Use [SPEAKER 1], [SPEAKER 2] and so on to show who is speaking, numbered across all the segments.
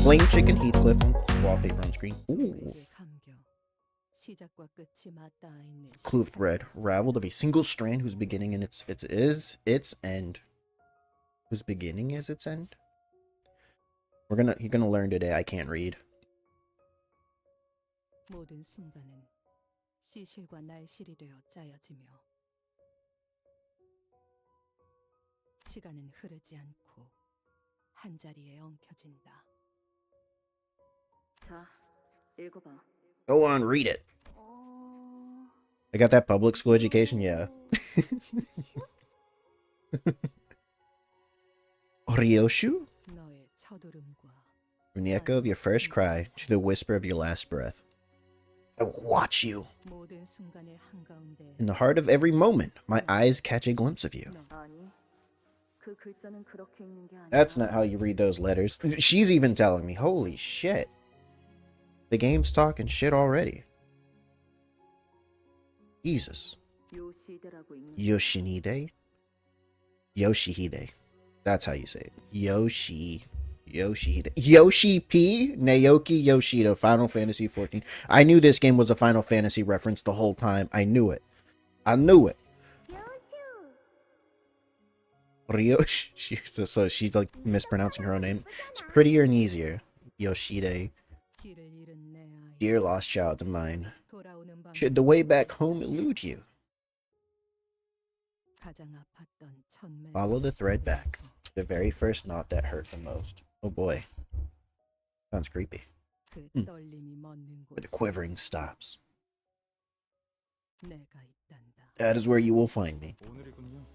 [SPEAKER 1] Plain chicken Heathcliff on wallpaper on screen. Ooh. Clue of thread, raveled of a single strand whose beginning and its end. Whose beginning is its end? You're gonna learn today. I can't read.
[SPEAKER 2] 모든 순간은 시실과 날실이 되어 짜여지며 시간은 흐르지 않고 한자리에 엉켜진다. 자, 읽어봐.
[SPEAKER 1] Go on, read it. I got that public school education, yeah. Ryuoshu? From the echo of your first cry to the whisper of your last breath, I will watch you. In the heart of every moment, my eyes catch a glimpse of you. That's not how you read those letters. She's even telling me, holy shit. The game's talking shit already. Jesus. Yoshihide? Yoshihide. That's how you say it. Yoshihide. Yoshi P. Naoki Yoshida. Final Fantasy 14. I knew this game was a Final Fantasy reference the whole time. I knew it. I knew it. Ryuoshu. So she's like mispronouncing her own name. It's prettier and easier. Yoshide. Dear lost child of mine. Should the way back home elude you? Follow the thread back. The very first knot that hurt the most. Oh boy. Sounds creepy. But the quivering stops. That is where you will find me.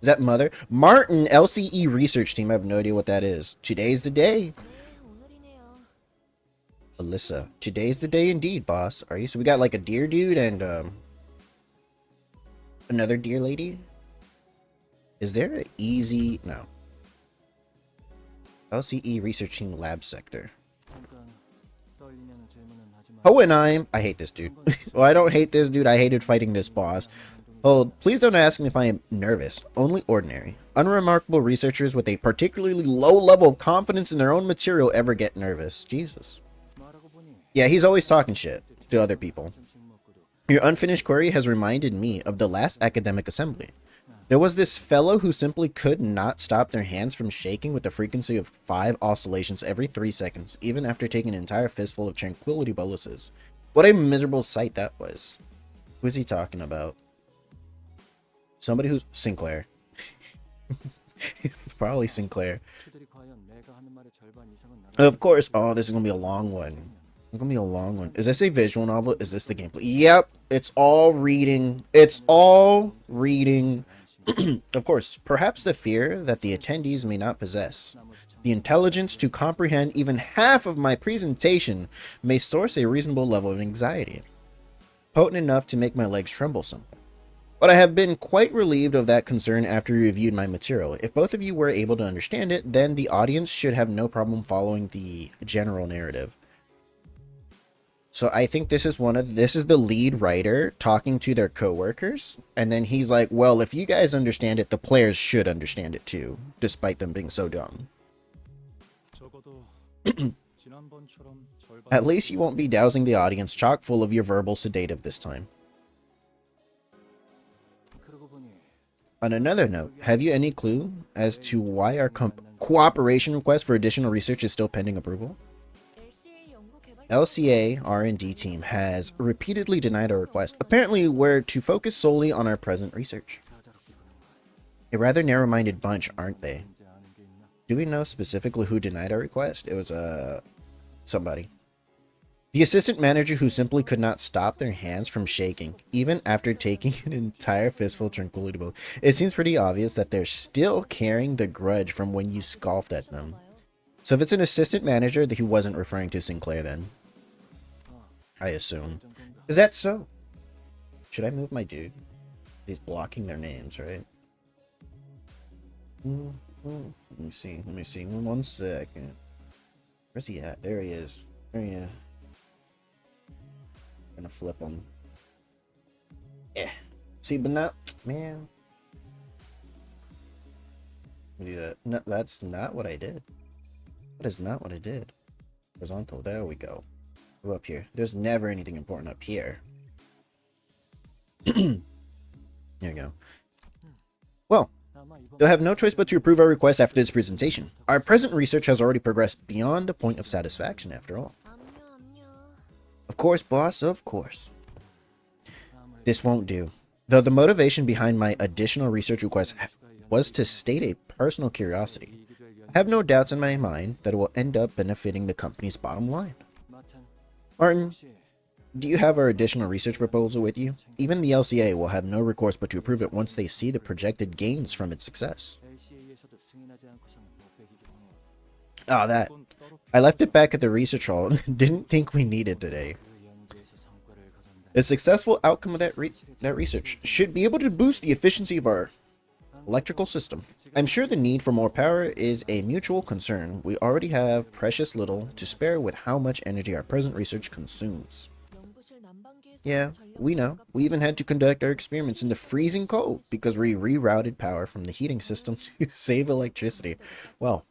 [SPEAKER 1] Is that Mother? Martin, LCE research team. I have no idea what that is. Today's the day. Alyssa. Today's the day indeed, boss. Are you? So we got like a deer dude and another deer lady? Is there an easy... No. LCE research team lab sector. Oh, and I hate this dude. Well, I don't hate this dude. I hated fighting this boss. Oh, please don't ask me if I am nervous. Only ordinary. Unremarkable researchers with a particularly low level of confidence in their own material ever get nervous. Jesus. Yeah, he's always talking shit to other people. Your unfinished query has reminded me of the last academic assembly. There was this fellow who simply could not stop their hands from shaking with a frequency of 5 oscillations every 3 seconds, even after taking an entire fistful of tranquility boluses. What a miserable sight that was. Who is he talking about? Somebody who's... Sinclair. Probably Sinclair. Of course. Oh, this is gonna be a long one. It's gonna be a long one. Is this a visual novel? Is this the gameplay? Yep. It's all reading. It's all reading. Of course, perhaps the fear that the attendees may not possess. The intelligence to comprehend even half of my presentation may source a reasonable level of anxiety. Potent enough to make my legs tremble somewhat. But I have been quite relieved of that concern after you reviewed my material. If both of you were able to understand it, then the audience should have no problem following the general narrative. So I think this is the lead writer talking to their coworkers, and then he's like, well, if you guys understand it, the players should understand it too, despite them being so dumb. At least you won't be dousing the audience chock full of your verbal sedative this time. On another note, have you any clue as to why our cooperation request for additional research is still pending approval? LCA R&D team has repeatedly denied our request. Apparently, we're to focus solely on our present research. A rather narrow-minded bunch, aren't they? Do we know specifically who denied our request? It was, somebody. The assistant manager who simply could not stop their hands from shaking, even after taking an entire fistful of tranquility ball. It seems pretty obvious that they're still carrying the grudge from when you scoffed at them. So if it's an assistant manager, he wasn't referring to Sinclair then. I assume. Is that so? Should I move my dude? He's blocking their names, right? Let me see. Let me see. 1 second. Where's he at? There he is. There he is. I'm gonna flip him. Yeah. See, but not... Man. Let me do that. No, that's not what I did. That is not what I did. Horizontal. There we go. Go up here. There's never anything important up here. There you go. Well, you'll have no choice but to approve our request after this presentation. Our present research has already progressed beyond the point of satisfaction, after all. Of course, boss, of course. This won't do. Though the motivation behind my additional research request was to state a personal curiosity, I have no doubts in my mind that it will end up benefiting the company's bottom line. Martin, do you have our additional research proposal with you? Even the LCA will have no recourse but to approve it once they see the projected gains from its success. Ah, that. I left it back at the research hall. Didn't think we needed today. A successful outcome of that research should be able to boost the efficiency of our electrical system. I'm sure the need for more power is a mutual concern. We already have precious little to spare with how much energy our present research consumes. Yeah, we know. We even had to conduct our experiments in the freezing cold because we rerouted power from the heating system to save electricity. Well,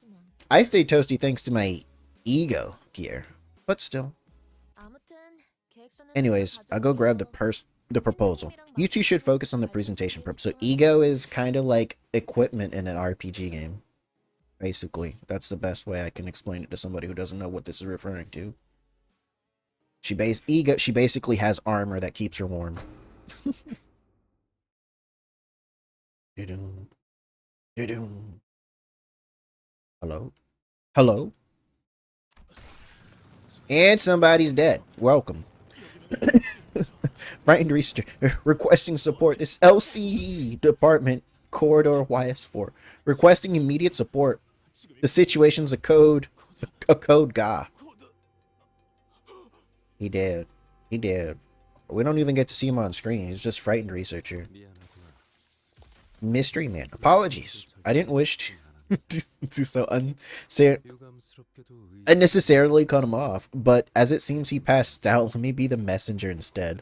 [SPEAKER 1] I stay toasty thanks to my ego gear, but still. Anyways, I'll go grab the proposal. You two should focus on the presentation purpose. So ego is kind of like equipment in an RPG game. Basically, that's the best way I can explain it to somebody who doesn't know what this is referring to. She basically has armor that keeps her warm. Hello? Hello? And somebody's dead. Welcome. Frightened researcher requesting support. This LCE department corridor YS4 requesting immediate support. The situation's a code ga. He did. He did. We don't even get to see him on screen. He's just frightened researcher. Mystery man. Apologies. I didn't wish to unnecessarily cut him off, but as it seems he passed out, let me be the messenger instead.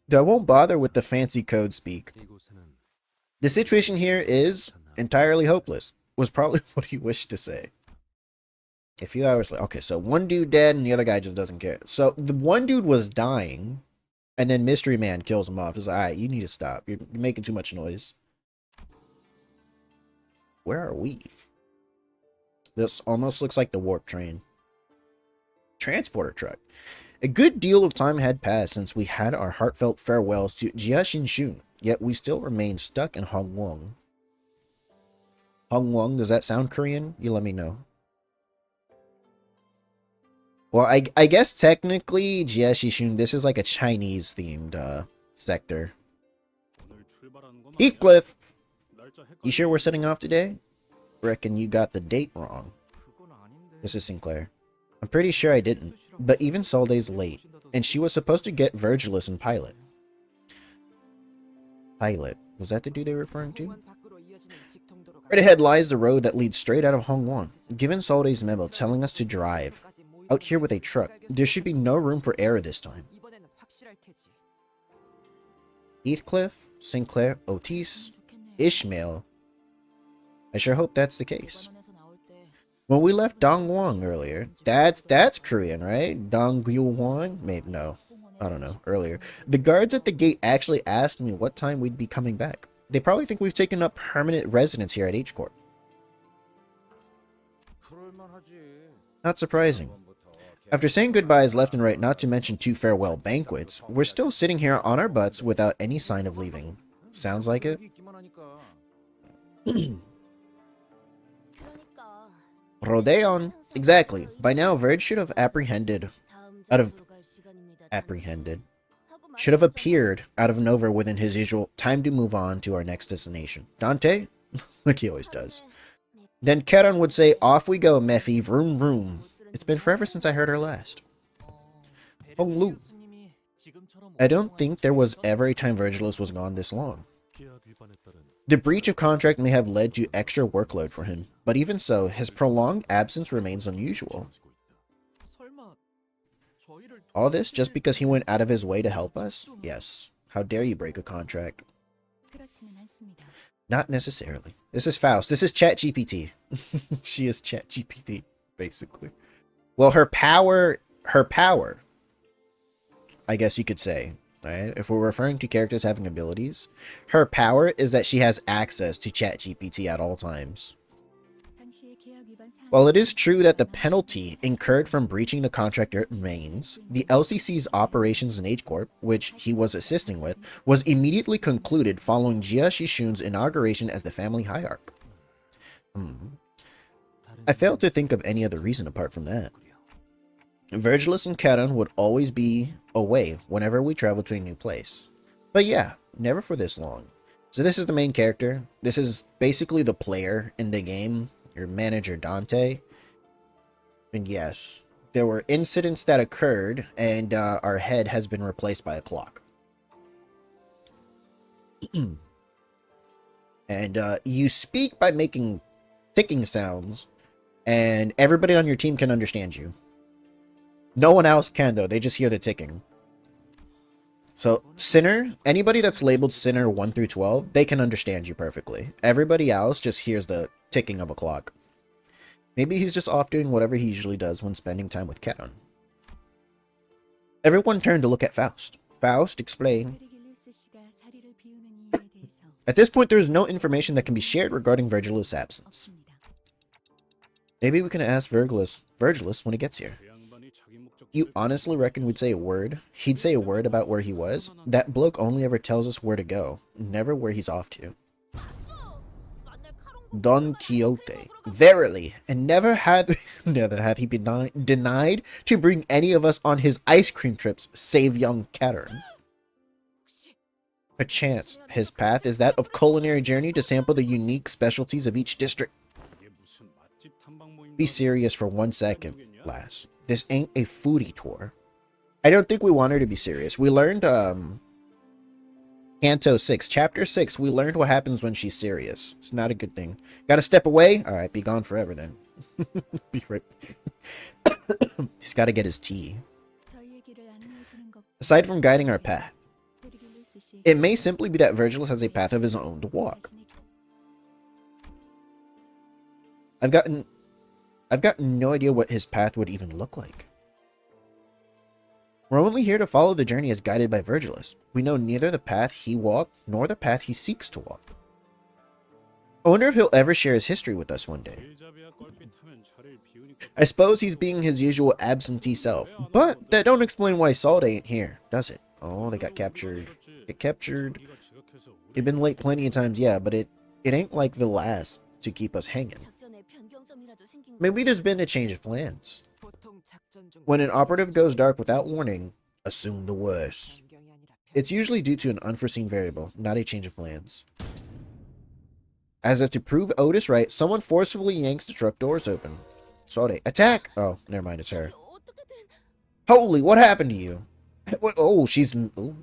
[SPEAKER 1] Though I won't bother with the fancy code speak. The situation here is entirely hopeless, was probably what he wished to say. A few hours later. Okay, so one dude dead and the other guy just doesn't care. So the one dude was dying, and then Mystery Man kills him off. He's like, alright, you need to stop. You're making too much noise. Where are we? This almost looks like the warp train. Transporter truck. A good deal of time had passed since we had our heartfelt farewells to Jiashinshun, yet we still remain stuck in Hongwon. Hongwon, does that sound Korean? You let me know. Well, I guess technically Jiashinshun, this is like a Chinese themed sector. Heathcliff! You sure we're setting off today? Reckon you got the date wrong. This is Sinclair. I'm pretty sure I didn't, but even Solday's late, and she was supposed to get Virgilus and Pilot. Pilot? Was that the dude they were referring to? Right ahead lies the road that leads straight out of Hongwon. Given Solday's memo telling us to drive out here with a truck, there should be no room for error this time. Heathcliff, Sinclair, Otis, Ishmael. I sure hope that's the case. When we left Dongwon earlier, that's Korean, right? Dongwon? Maybe, no. I don't know, earlier. The guards at the gate actually asked me what time we'd be coming back. They probably think we've taken up permanent residence here at H-Corp. Not surprising. After saying goodbyes left and right, not to mention 2 farewell banquets, we're still sitting here on our butts without any sign of leaving. Sounds like it? Rodeon. Exactly. By now, Verge should have should have appeared out of nowhere within his usual time to move on to our next destination. Dante? Like he always does. Then Keron would say, off we go, Mephi, vroom vroom. It's been forever since I heard her last. Hong Lu. I don't think there was ever a time Virgilus was gone this long. The breach of contract may have led to extra workload for him, but even so, his prolonged absence remains unusual. All this just because he went out of his way to help us? Yes. How dare you break a contract? Not necessarily. This is Faust. This is ChatGPT. She is ChatGPT, basically. Well, her power, I guess you could say, right? If we're referring to characters having abilities, her power is that she has access to ChatGPT at all times. While it is true that the penalty incurred from breaching the contract remains, the LCC's operations in H-Corp, which he was assisting with, was immediately concluded following Jia Shishun's inauguration as the family hierarch. I fail to think of any other reason apart from that. Virgilus and Charon would always be away whenever we travel to a new place. But yeah, never for this long. So this is the main character. This is basically the player in the game, your manager Dante. And yes, there were incidents that occurred, and our head has been replaced by a clock. And you speak by making ticking sounds, and everybody on your team can understand you. No one else can, though. They just hear the ticking. So, Sinner, anybody that's labeled Sinner 1 through 12, they can understand you perfectly. Everybody else just hears the ticking of a clock. Maybe he's just off doing whatever he usually does when spending time with Charon. Everyone turned to look at Faust. Faust explained. At this point, there is no information that can be shared regarding Virgilus' absence. Maybe we can ask Virgilus when he gets here. You honestly reckon we'd say a word? He'd say a word about where he was? That bloke only ever tells us where to go, never where he's off to. Don Quixote. Verily, and never had he been denied to bring any of us on his ice cream trips, save young Charon. Perchance, his path is that of culinary journey to sample the unique specialties of each district. Be serious for 1 second, lass. This ain't a foodie tour. I don't think we want her to be serious. We learned, Canto 6, Chapter 6, we learned what happens when she's serious. It's not a good thing. Gotta step away? Alright, be gone forever then. Be right. He's gotta get his tea. Aside from guiding our path, it may simply be that Virgilus has a path of his own to walk. I've got no idea what his path would even look like. We're only here to follow the journey as guided by Virgilus. We know neither the path he walked, nor the path he seeks to walk. I wonder if he'll ever share his history with us one day. I suppose he's being his usual absentee self, but that don't explain why Salt ain't here, does it? Oh, they got captured. Get captured. They've been late plenty of times, yeah, but it ain't like the last to keep us hanging. Maybe there's been a change of plans. When an operative goes dark without warning, assume the worst. It's usually due to an unforeseen variable, not a change of plans. As if to prove Otis right, someone forcefully yanks the truck doors open. Sorry, attack! Oh, never mind, it's her. Holy, what happened to you? What? Oh, she's... Ooh,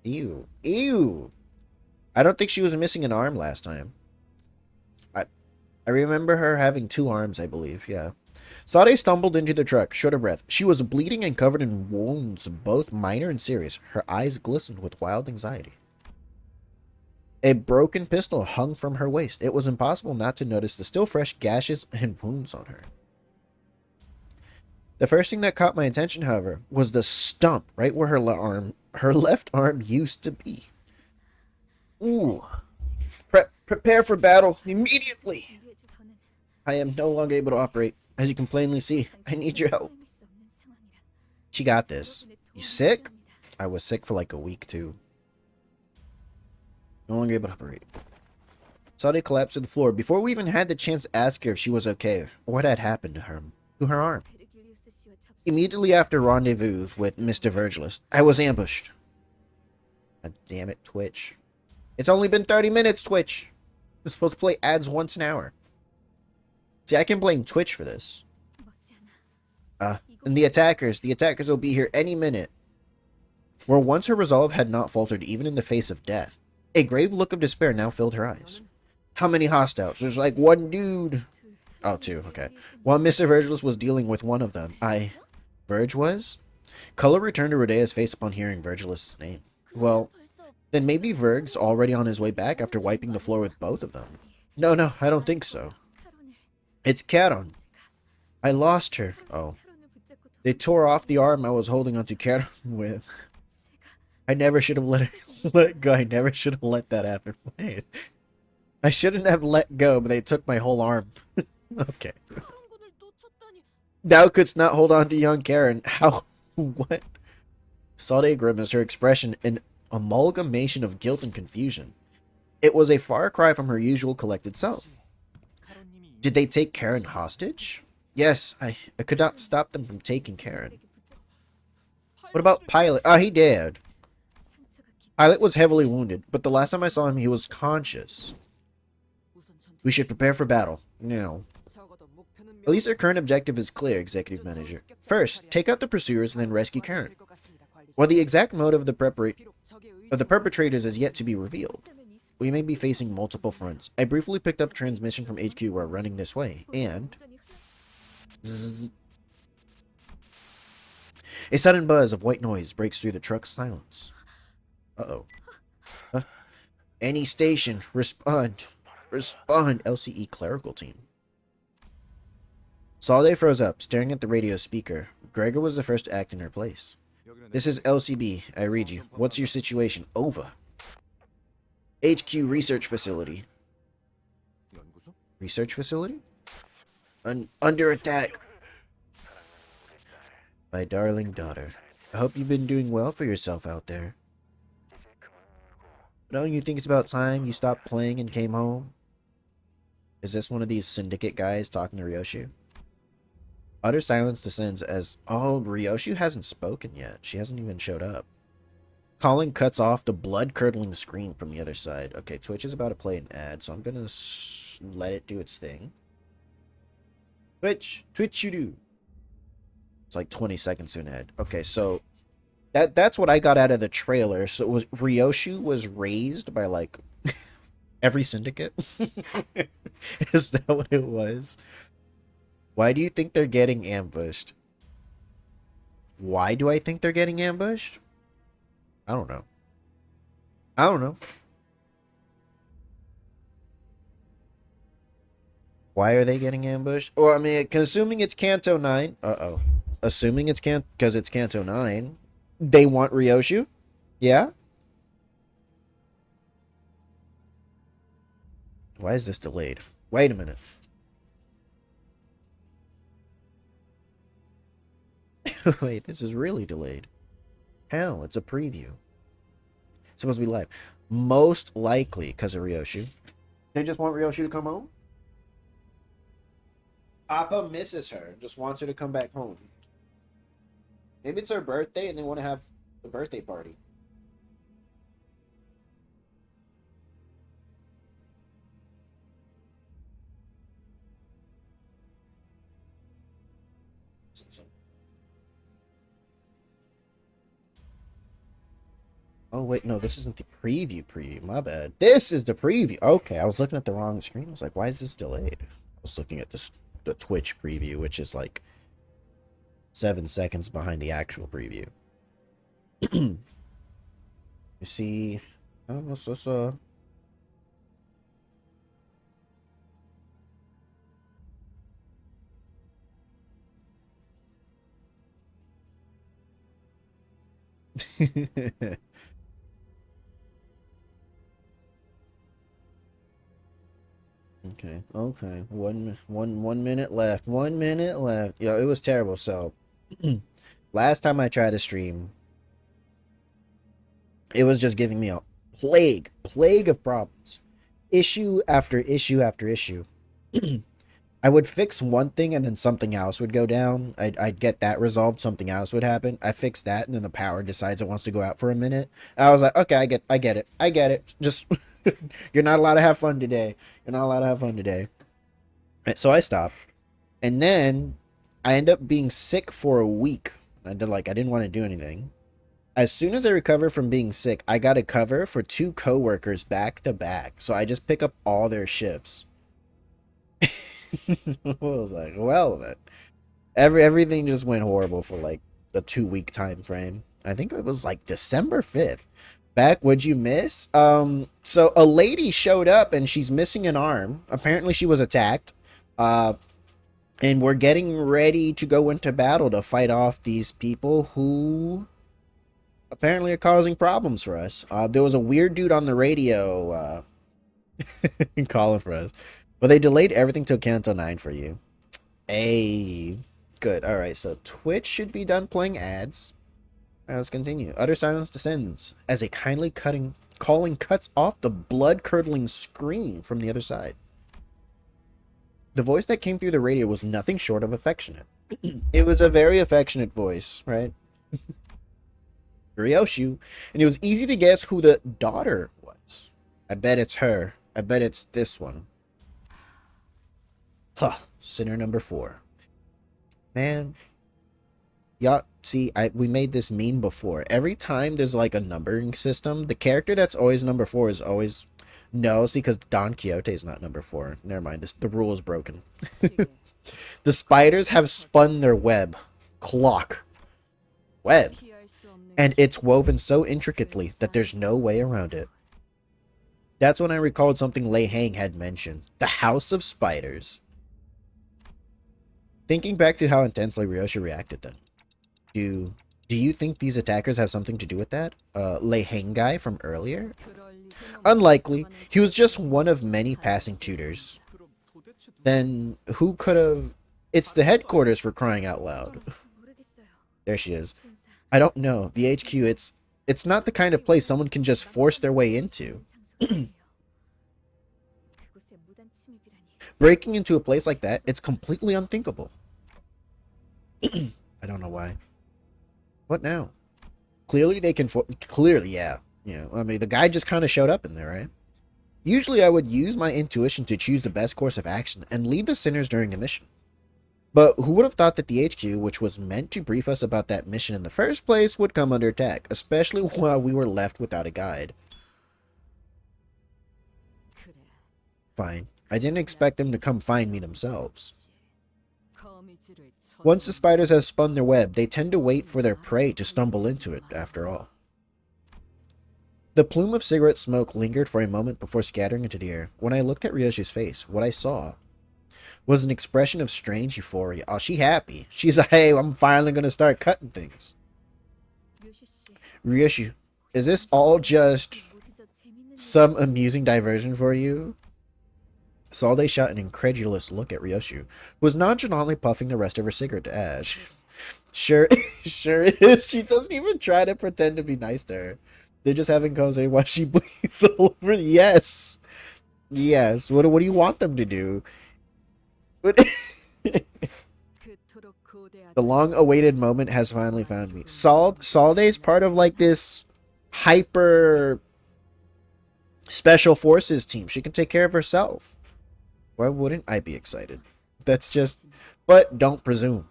[SPEAKER 1] ew. Ew! I don't think she was missing an arm last time. I remember her having 2 arms, I believe, yeah. Sade stumbled into the truck, short of breath. She was bleeding and covered in wounds, both minor and serious. Her eyes glistened with wild anxiety. A broken pistol hung from her waist. It was impossible not to notice the still fresh gashes and wounds on her. The first thing that caught my attention, however, was the stump right where her left arm used to be. Ooh. Prepare for battle immediately. I am no longer able to operate. As you can plainly see, I need your help. She got this. You sick? I was sick for like a week, too. No longer able to operate. Sade collapsed to the floor before we even had the chance to ask her if she was okay or what had happened to her arm. Immediately after rendezvous with Mr. Virgilus, I was ambushed. God damn it, Twitch. It's only been 30 minutes, Twitch. We're supposed to play ads once an hour. See, I can blame Twitch for this. And the attackers will be here any minute. Where once her resolve had not faltered even in the face of death, a grave look of despair now filled her eyes. How many hostiles? There's like 1 dude. Oh, 2, okay. While Mr. Virgilus was dealing with one of them, Virg was? Color returned to Rodea's face upon hearing Virgilus' name. Well, then maybe Virg's already on his way back after wiping the floor with both of them. No, I don't think so. It's Charon. I lost her. Oh. They tore off the arm I was holding onto Canto with. I never should have let it let go. I never should have let that happen. Wait. I shouldn't have let go, but they took my whole arm. Okay. Thou couldst not hold on to young Karen. How? What? Sade grimaced, her expression an amalgamation of guilt and confusion. It was a far cry from her usual collected self. Did they take Karen hostage? Yes, I could not stop them from taking Karen. What about Pilot? Ah, he did. Pilot was heavily wounded, but the last time I saw him, he was conscious. We should prepare for battle. Now. At least our current objective is clear, Executive Manager. First, take out the pursuers and then rescue Karen. While the exact motive of the perpetrators is yet to be revealed, we may be facing multiple fronts. I briefly picked up transmission from HQ while running this way, and... Zzz. A sudden buzz of white noise breaks through the truck's silence. Uh-oh. Any station, respond. Respond, LCE clerical team. Sade froze up, staring at the radio speaker. Gregor was the first to act in her place. This is LCB. I read you. What's your situation? Over. HQ research facility. Research facility? Under attack. My darling daughter. I hope you've been doing well for yourself out there. Don't you think it's about time you stopped playing and came home? Is this one of these syndicate guys talking to Ryuoshu? Utter silence descends as... Oh, Ryuoshu hasn't spoken yet. She hasn't even showed up. Calling cuts off the blood-curdling scream from the other side. Okay, Twitch is about to play an ad, so I'm gonna let it do its thing. Twitch you do. It's like 20 seconds to an ad. Okay, so... That's what I got out of the trailer. So it was Ryuoshu was raised by like every syndicate. Is that what it was? Why do you think they're getting ambushed? Why do I think they're getting ambushed? I don't know. I don't know. Why are they getting ambushed? Or I mean, assuming it's Canto 9. Uh-oh. Assuming it's because it's Canto 9. They want Ryuoshu? Yeah? Why is this delayed? Wait a minute. Wait, this is really delayed. Hell, it's a preview. It's supposed to be live. Most likely because of Ryuoshu. They just want Ryuoshu to come home? Papa misses her. Just wants her to come back home. Maybe it's her birthday and they want to have the birthday party. Oh, wait, no, this isn't the preview. My bad. This is the preview. Okay, I was looking at the wrong screen. I was like, why is this delayed? I was looking at the Twitch preview, which is like 7 seconds behind the actual preview. You see, so okay. One minute left. 1 minute left. Yeah, it was terrible. So last time I tried to stream, it was just giving me a plague of problems. Issue after issue after issue. I would fix one thing and then something else would go down. I'd get that resolved, something else would happen. I fix that and then the power decides it wants to go out for a minute. I was like, okay, I get it. Just you're not allowed to have fun today. You're not allowed to have fun today. So I stopped. And then I ended up being sick for a week. I didn't want to do anything. As soon as I recovered from being sick, I got a cover for 2 coworkers back to back. So I just pick up all their shifts. I was like, well then. Everything just went horrible for like a 2-week time frame. I think it was like December 5th. Back, what'd you miss? So a lady showed up and she's missing an arm. Apparently she was attacked. And we're getting ready to go into battle to fight off these people who apparently are causing problems for us. There was a weird dude on the radio calling for us. But they delayed everything till Canto 9 for you. Hey, good. All right, so Twitch should be done playing ads. All right, let's continue. Utter silence descends as a kindly calling cuts off the blood-curdling scream from the other side. The voice that came through the radio was nothing short of affectionate. It was a very affectionate voice, right? Ryuoshu, and it was easy to guess who the daughter was. I bet it's her. I bet it's this one. Huh. Sinner number 4. Man. Y'all, see, we made this meme before. Every time there's like a numbering system, the character that's always number 4 is always... No, see, because Don Quixote is not number 4. Never mind, the rule is broken. The spiders have spun their web. Clock. Web. And it's woven so intricately that there's no way around it. That's when I recalled something Lei Hang had mentioned. The House of Spiders. Thinking back to how intensely Ryuoshu reacted then. Do you think these attackers have something to do with that? Lei Hang guy from earlier? Unlikely. He was just one of many passing tutors. Then who could have... It's the headquarters, for crying out loud. There she is. I don't know. The HQ, it's not the kind of place someone can just force their way into. Breaking into a place like that, it's completely unthinkable. I don't know why. What now? Clearly they can... Clearly, yeah. You know, I mean, the guy just kind of showed up in there, right? Usually I would use my intuition to choose the best course of action and lead the sinners during a mission. But who would have thought that the HQ, which was meant to brief us about that mission in the first place, would come under attack, especially while we were left without a guide. Fine. I didn't expect them to come find me themselves. Once the spiders have spun their web, they tend to wait for their prey to stumble into it, after all. The plume of cigarette smoke lingered for a moment before scattering into the air. When I looked at Ryoshu's face, what I saw was an expression of strange euphoria. Oh, she happy. She's like, hey, I'm finally going to start cutting things. Ryoshu, is this all just some amusing diversion for you? Salde shot an incredulous look at Ryoshu, who was nonchalantly puffing the rest of her cigarette to ash. Sure is. She doesn't even try to pretend to be nice to her. They're just having conversation while she bleeds all over. Yes. Yes. What do you want them to do? The long-awaited moment has finally found me. Salde's part of like this hyper special forces team. She can take care of herself. Why wouldn't I be excited? That's just... But don't presume.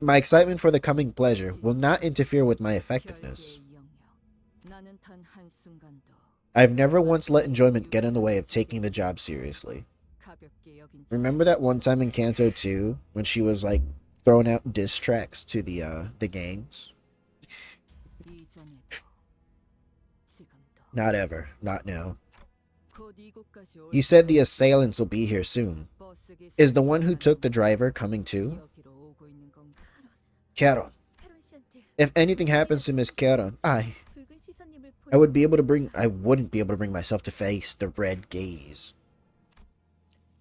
[SPEAKER 1] My excitement for the coming pleasure will not interfere with my effectiveness. I've never once let enjoyment get in the way of taking the job seriously. Remember that one time in Canto 2 when she was like throwing out diss tracks to the gangs? Not ever. Not now. You said the assailants will be here soon. Is the one who took the driver coming too? Caron. If anything happens to Miss Caron, I wouldn't be able to bring myself to face the red gaze.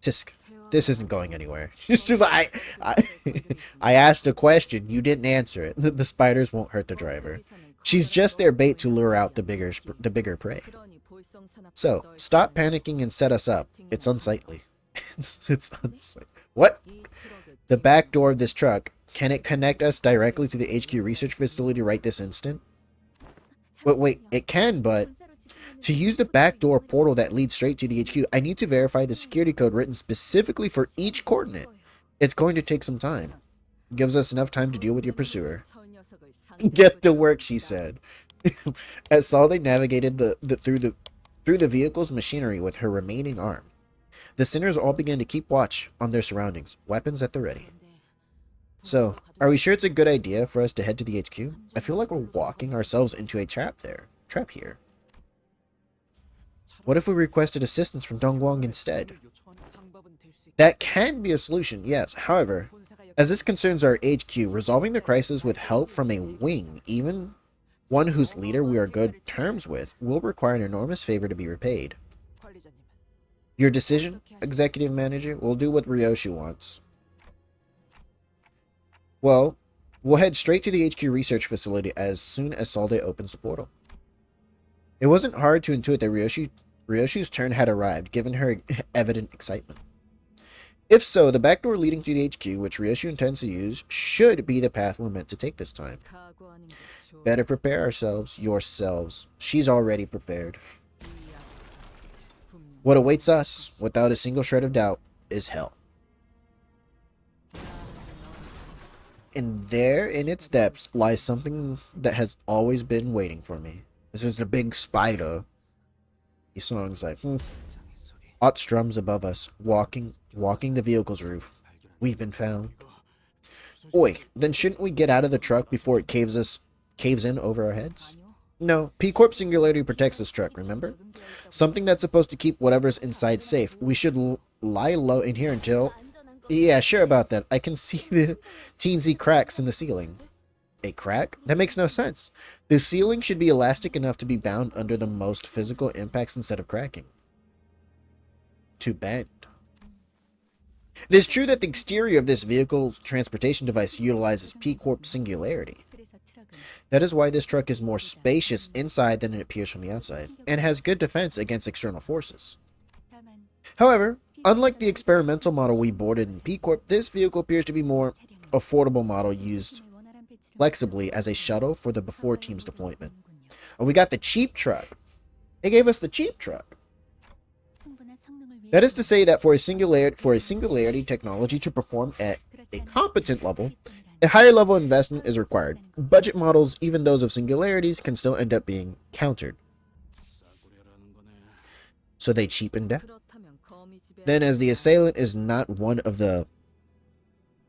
[SPEAKER 1] Tisk, this isn't going anywhere. It's just like, I asked a question, you didn't answer it. The spiders won't hurt the driver. She's just their bait to lure out the bigger prey. So, stop panicking and set us up. It's unsightly. It's unsightly. What? The back door of this truck, can it connect us directly to the HQ research facility right this instant? Wait, it can, but to use the backdoor portal that leads straight to the HQ, I need to verify the security code written specifically for each coordinate. It's going to take some time. Gives us enough time to deal with your pursuer. Get to work, she said. As Salde navigated through the vehicle's machinery with her remaining arm, the sinners all began to keep watch on their surroundings, weapons at the ready. So, are we sure it's a good idea for us to head to the HQ? I feel like we're walking ourselves into a trap here. What if we requested assistance from Dongguang instead? That can be a solution, yes. However, as this concerns our HQ, resolving the crisis with help from a wing, even one whose leader we are good terms with, will require an enormous favor to be repaid. Your decision, executive manager? We'll do what Ryuoshu wants. Well, we'll head straight to the HQ research facility as soon as Salde opens the portal. It wasn't hard to intuit that Ryoshu's turn had arrived, given her evident excitement. If so, the back door leading to the HQ, which Ryoshu intends to use, should be the path we're meant to take this time. Better prepare ourselves, yourselves. She's already prepared. What awaits us, without a single shred of doubt, is hell. And there, in its depths, lies something that has always been waiting for me. This is a big spider. These songs like, Ott strums above us, walking the vehicle's roof. We've been found. Oi, then shouldn't we get out of the truck before it caves in over our heads? No, P-Corp Singularity protects this truck, remember? Something that's supposed to keep whatever's inside safe. We should lie low in here until... Yeah, sure about that. I can see the teensy cracks in the ceiling. A crack? That makes no sense. The ceiling should be elastic enough to be bound under the most physical impacts instead of cracking. To bend. It is true that the exterior of this vehicle's transportation device utilizes P-Corp Singularity. That is why this truck is more spacious inside than it appears from the outside, and has good defense against external forces. However, unlike the experimental model we boarded in P-Corp, this vehicle appears to be more affordable model used flexibly as a shuttle for the before team's deployment. And we got the cheap truck. They gave us the cheap truck. That is to say that for a singularity technology to perform at a competent level, a higher level investment is required. Budget models, even those of singularities, can still end up being countered. So they cheapened it. Then, as the assailant is not one of the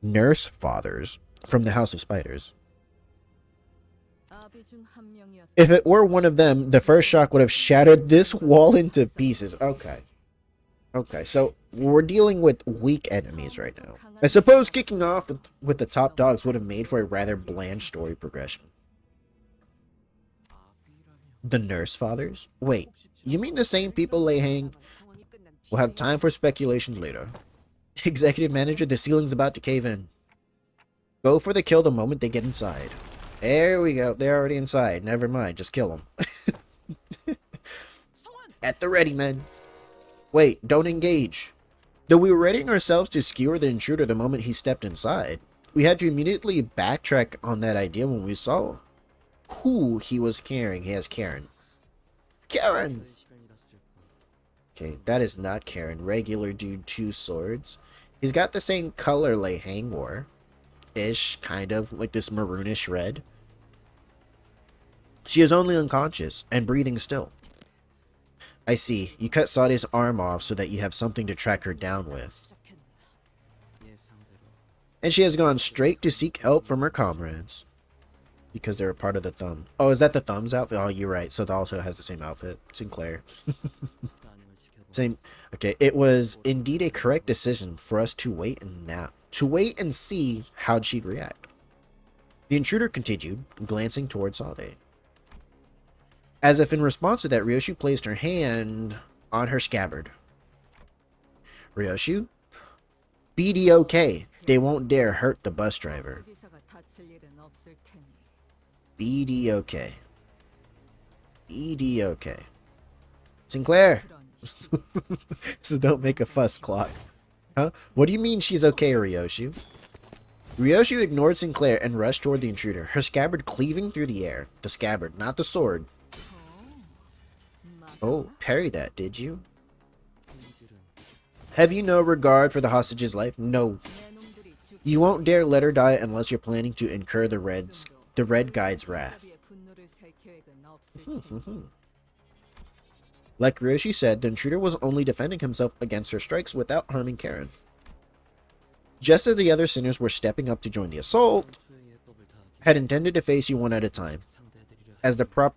[SPEAKER 1] nurse fathers from the House of Spiders, if it were one of them, the first shock would have shattered this wall into pieces. Okay, so we're dealing with weak enemies right now. I suppose kicking off with the top dogs would have made for a rather bland story progression. The nurse fathers? Wait, you mean the same people they hang? We'll have time for speculations later. Executive manager, the ceiling's about to cave in. Go for the kill the moment they get inside. There we go. They're already inside. Never mind. Just kill them. At the ready, men. Wait, don't engage. Though we were readying ourselves to skewer the intruder the moment he stepped inside, we had to immediately backtrack on that idea when we saw who he was carrying. He has Karen. Karen! Okay, that is not Karen. Regular dude, 2 swords. He's got the same color Lei Hang wore-ish, kind of, like this maroonish red. She is only unconscious and breathing still. I see. You cut Sade's arm off so that you have something to track her down with. And she has gone straight to seek help from her comrades. Because they're a part of the Thumb. Oh, is that the Thumb's outfit? Oh, you're right. So it also has the same outfit. Sinclair. Same. Okay, it was indeed a correct decision for us to wait and see how she'd react. The intruder continued, glancing towards Sade. As if in response to that, Ryuoshu placed her hand on her scabbard. Ryuoshu? BDOK. They won't dare hurt the bus driver. BDOK. BDOK. Sinclair! So don't make a fuss, clock. Huh? What do you mean she's okay, Ryuoshu? Ryuoshu ignored Sinclair and rushed toward the intruder, her scabbard cleaving through the air. The scabbard, not the sword. Oh, parry that, did you? Have you no regard for the hostage's life? No. You won't dare let her die unless you're planning to incur the Red Guide's wrath. Like Ryuoshu said, the intruder was only defending himself against her strikes without harming Karen. Just as the other sinners were stepping up to join the assault, had intended to face you one at a time, as the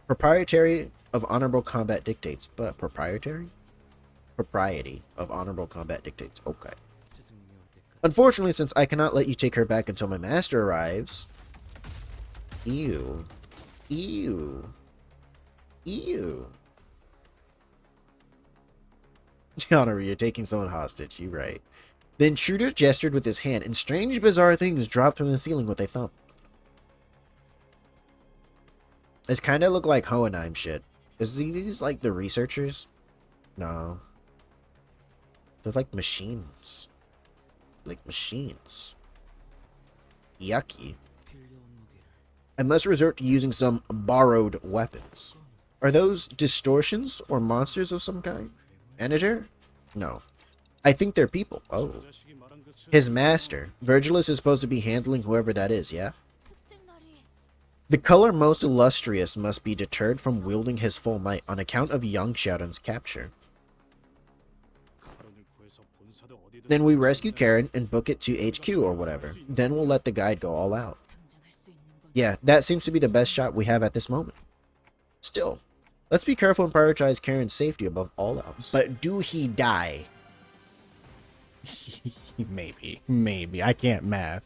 [SPEAKER 1] proprietary of honorable combat dictates. But proprietary? propriety of honorable combat dictates. Okay. Unfortunately, since I cannot let you take her back until my master arrives. Ew. Ew. Ew. Honor, you're taking someone hostage. You're right. The intruder gestured with his hand, and strange, bizarre things dropped from the ceiling with a thump. This kind of look like Hohenheim shit. Is these like the researchers? No. They're like machines. Like machines. Yucky. I must resort to using some borrowed weapons. Are those distortions or monsters of some kind? Anager? No. I think they're people. Oh. His master. Virgilus is supposed to be handling whoever that is, yeah? The color most illustrious must be deterred from wielding his full might on account of young Shaoran's capture. Then we rescue Karen and book it to HQ or whatever. Then we'll let the guide go all out. Yeah, that seems to be the best shot we have at this moment. Still, let's be careful and prioritize Karen's safety above all else. But do he die? Maybe. Maybe. I can't math.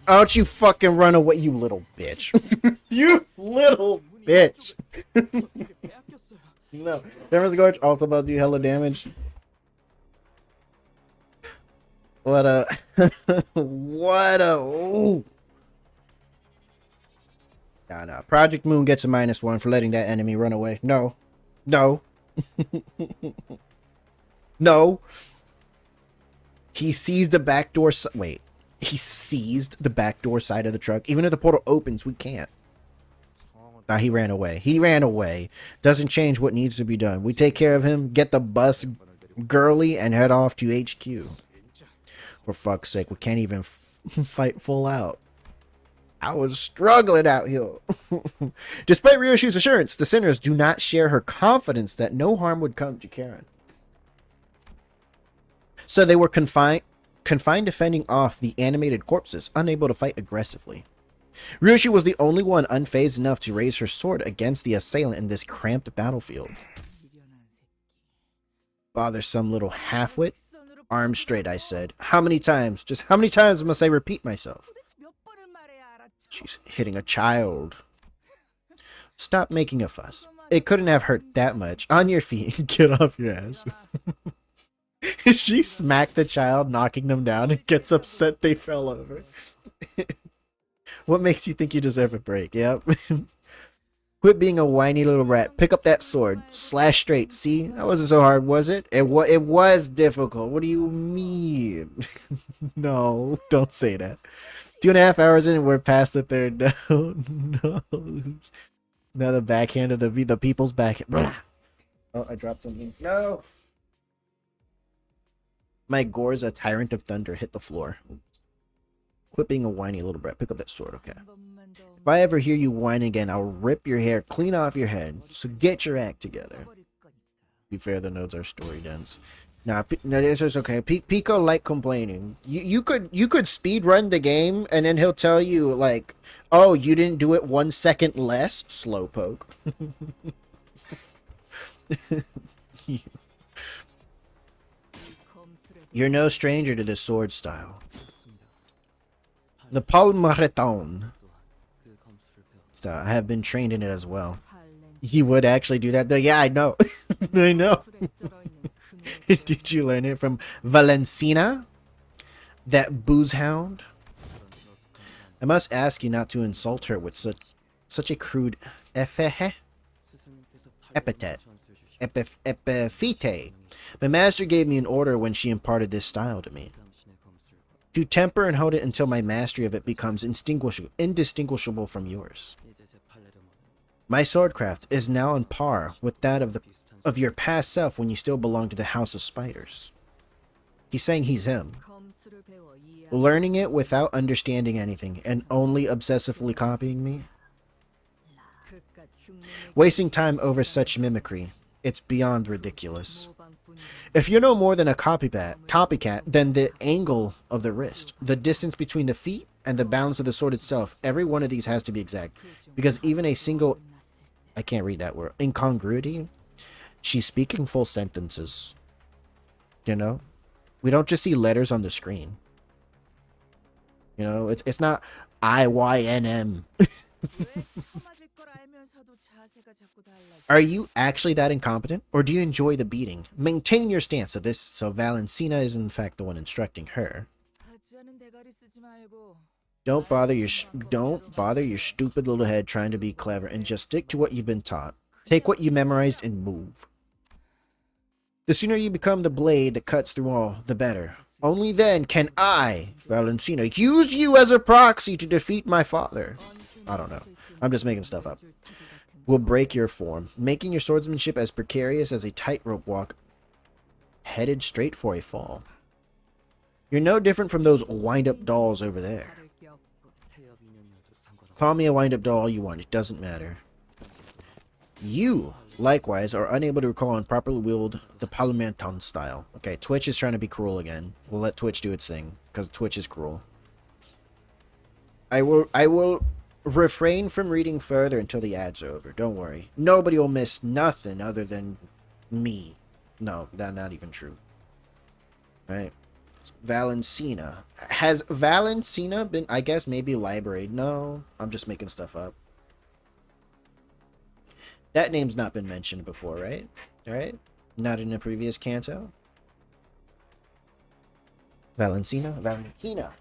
[SPEAKER 1] Don't you fucking run away, you little bitch. You little bitch. No. Damage Gorge also about to do hella damage. What a... what a... Ooh. Nah. Project Moon gets a -1 for letting that enemy run away. No. No. No. He sees the back door... Wait. He seized the back door side of the truck. Even if the portal opens, we can't. Nah, he ran away. He ran away. Doesn't change what needs to be done. We take care of him, get the bus girly, and head off to HQ. For fuck's sake, we can't even fight full out. I was struggling out here. Despite Ryuoshu's assurance, the sinners do not share her confidence that no harm would come to Karen. So they were confined to fending off the animated corpses, unable to fight aggressively. Ryuoshu was the only one unfazed enough to raise her sword against the assailant in this cramped battlefield. Bother some little halfwit. Arms straight, I said. How many times? Just how many times must I repeat myself? She's hitting a child. Stop making a fuss. It couldn't have hurt that much. On your feet. Get off your ass. She smacked the child, knocking them down, and gets upset they fell over. What makes you think you deserve a break? Yep. Quit being a whiny little rat. Pick up that sword. Slash straight. See? That wasn't so hard, was it? It was difficult. What do you mean? No, don't say that. 2.5 hours in and we're past the third down. No. Now the backhand of the people's back. Oh, I dropped something. No. My Gorza Tyrant of Thunder hit the floor. Quit being a whiny little brat. Pick up that sword, okay? If I ever hear you whine again, I'll rip your hair clean off your head. So get your act together. To be fair, the nodes are story dense. No, this is okay. Pico like complaining. You could speed run the game, and then he'll tell you like, "Oh, you didn't do it 1 second less." Slowpoke. You're no stranger to this sword style. The Palmareton style. I have been trained in it as well. You would actually do that? Yeah, I know. I know. Did you learn it from Valencina? That booze hound? I must ask you not to insult her with such a crude epithet. Epithete. My master gave me an order when she imparted this style to me. To temper and hold it until my mastery of it becomes indistinguishable from yours. My swordcraft is now on par with that of your past self when you still belong to the House of Spiders. He's saying he's him. Learning it without understanding anything and only obsessively copying me. Wasting time over such mimicry. It's beyond ridiculous. If you're no more than a copycat, then the angle of the wrist, the distance between the feet, and the balance of the sword itself. Every one of these has to be exact, because even a single, I can't read that word, incongruity, she's speaking full sentences. You know, we don't just see letters on the screen. You know, it's not IYNM. Are you actually that incompetent, or do you enjoy the beating? Maintain your stance. So Valencina is in fact the one instructing her. Don't bother your stupid little head trying to be clever, and just stick to what you've been taught. Take what you memorized and move. The sooner you become the blade that cuts through all, the better. Only then can I, Valencina, use you as a proxy to defeat my father. I don't know. I'm just making stuff up. Will break your form, making your swordsmanship as precarious as a tightrope walk, headed straight for a fall. You're no different from those wind-up dolls over there. Call me a wind-up doll all you want, it doesn't matter. You, likewise, are unable to recall and properly wield the Palamenton style. Okay, Twitch is trying to be cruel again. We'll let Twitch do its thing, because Twitch is cruel. I will refrain from reading further until the ads are over. Don't worry. Nobody will miss nothing other than me. No, that's not even true. Right? Valencina. Has Valencina been, I guess, maybe library? No, I'm just making stuff up. That name's not been mentioned before, right? Alright? Not in a previous Canto. Valencina? Valentina.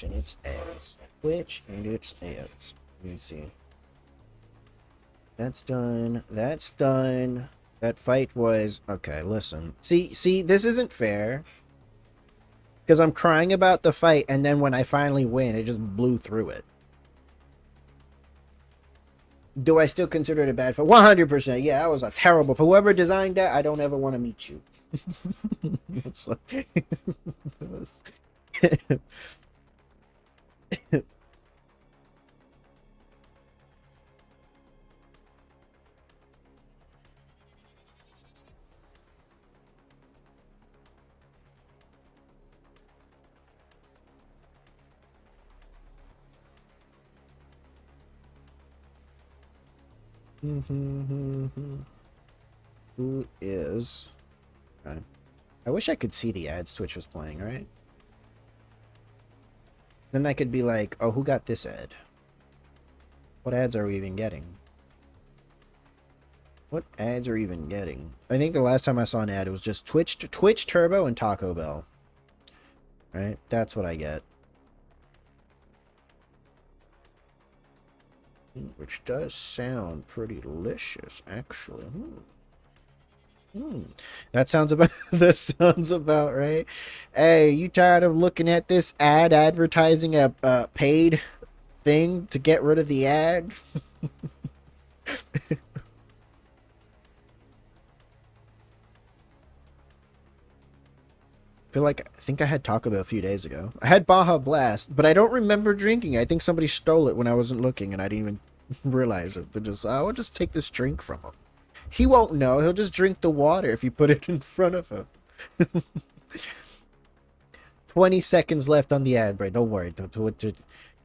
[SPEAKER 1] And its ads. Which and its ads. Let me see. That's done. That's done. That fight was... Okay, listen. See, this isn't fair. Because I'm crying about the fight, and then when I finally win, it just blew through it. Do I still consider it a bad fight? 100%. Yeah, that was a terrible... Whoever designed that, I don't ever want to meet you. Who is... Okay. I wish I could see the ads Twitch was playing, right? Then I could be like, oh, who got this ad? What ads are we even getting? What ads are we even getting? I think the last time I saw an ad, it was just Twitch Turbo and Taco Bell. Right? That's what I get. Which does sound pretty delicious, actually. That sounds about right. Hey, you tired of looking at this ad advertising a paid thing to get rid of the ad? I think I had Taco Bell a few days ago. I had Baja Blast, but I don't remember drinking. I think somebody stole it when I wasn't looking, and I didn't even realize it. But I'll just take this drink from him. He won't know. He'll just drink the water if you put it in front of him. 20 seconds left on the ad break. Don't worry.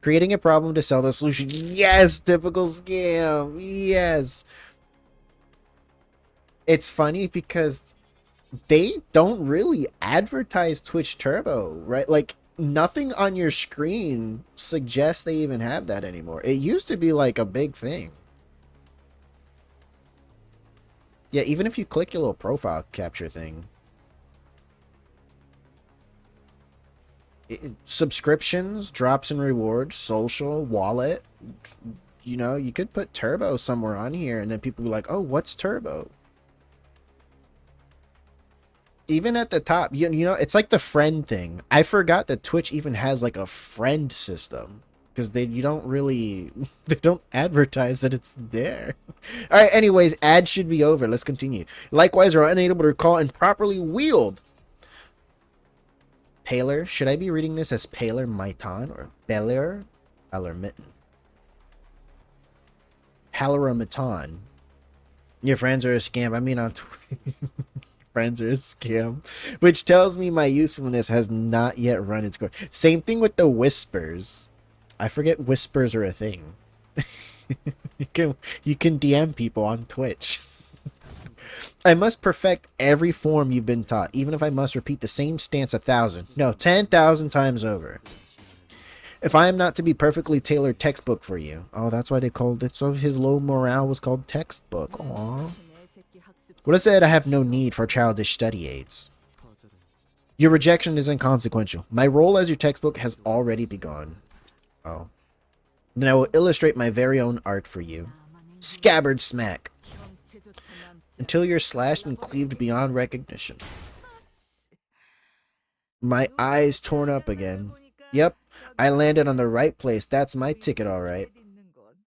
[SPEAKER 1] Creating a problem to sell the solution. Yes, typical scam. Yes. It's funny because they don't really advertise Twitch Turbo, right? Like, nothing on your screen suggests they even have that anymore. It used to be like a big thing. Yeah, even if you click your little profile capture thing. Subscriptions, drops and rewards, social, wallet. You know, you could put Turbo somewhere on here and then people be like, oh, what's Turbo? Even at the top, you know, it's like the friend thing. I forgot that Twitch even has like a friend system. Because they don't advertise that it's there. All right, anyways, ads should be over. Let's continue. Likewise, are unable to recall and properly wield. Paler. Should I be reading this as Paler Maitan or Beller Mitten? Haloramaton. Your friends are a scam. I mean, on friends are a scam. Which tells me my usefulness has not yet run its course. Same thing with the whispers. I forget whispers are a thing. You can DM people on Twitch. I must perfect every form you've been taught, even if I must repeat the same stance 1,000, no, 10,000 times over. If I am not to be perfectly tailored textbook for you. Oh, that's why they called it. So his low morale was called textbook. Aww. What I said, I have no need for childish study aids. Your rejection is inconsequential. My role as your textbook has already begun. Oh. Then I will illustrate my very own art for you. Scabbard smack. Until you're slashed and cleaved beyond recognition. My eyes torn up again. Yep, I landed on the right place. That's my ticket, alright.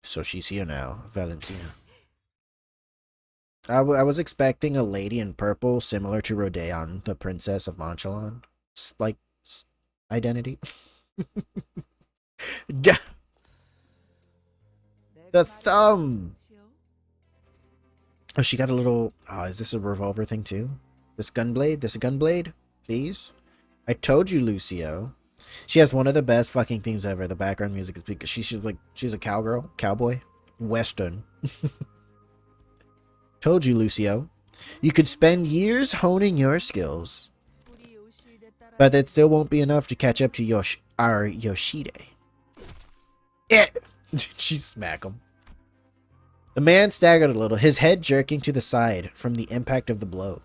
[SPEAKER 1] So she's here now, Valentina. I was expecting a lady in purple similar to Rodeon, the princess of Monchalon. Like, identity. The thumb! Oh, she got a little... Oh, is this a revolver thing too? This gunblade? This a gunblade? Please? I told you, Lucio. She has one of the best fucking themes ever. The background music is because she's a cowboy, western. Told you, Lucio. You could spend years honing your skills, but that still won't be enough to catch up to our Yoshide. She smack him. The man staggered a little, his head jerking to the side from the impact of the blow.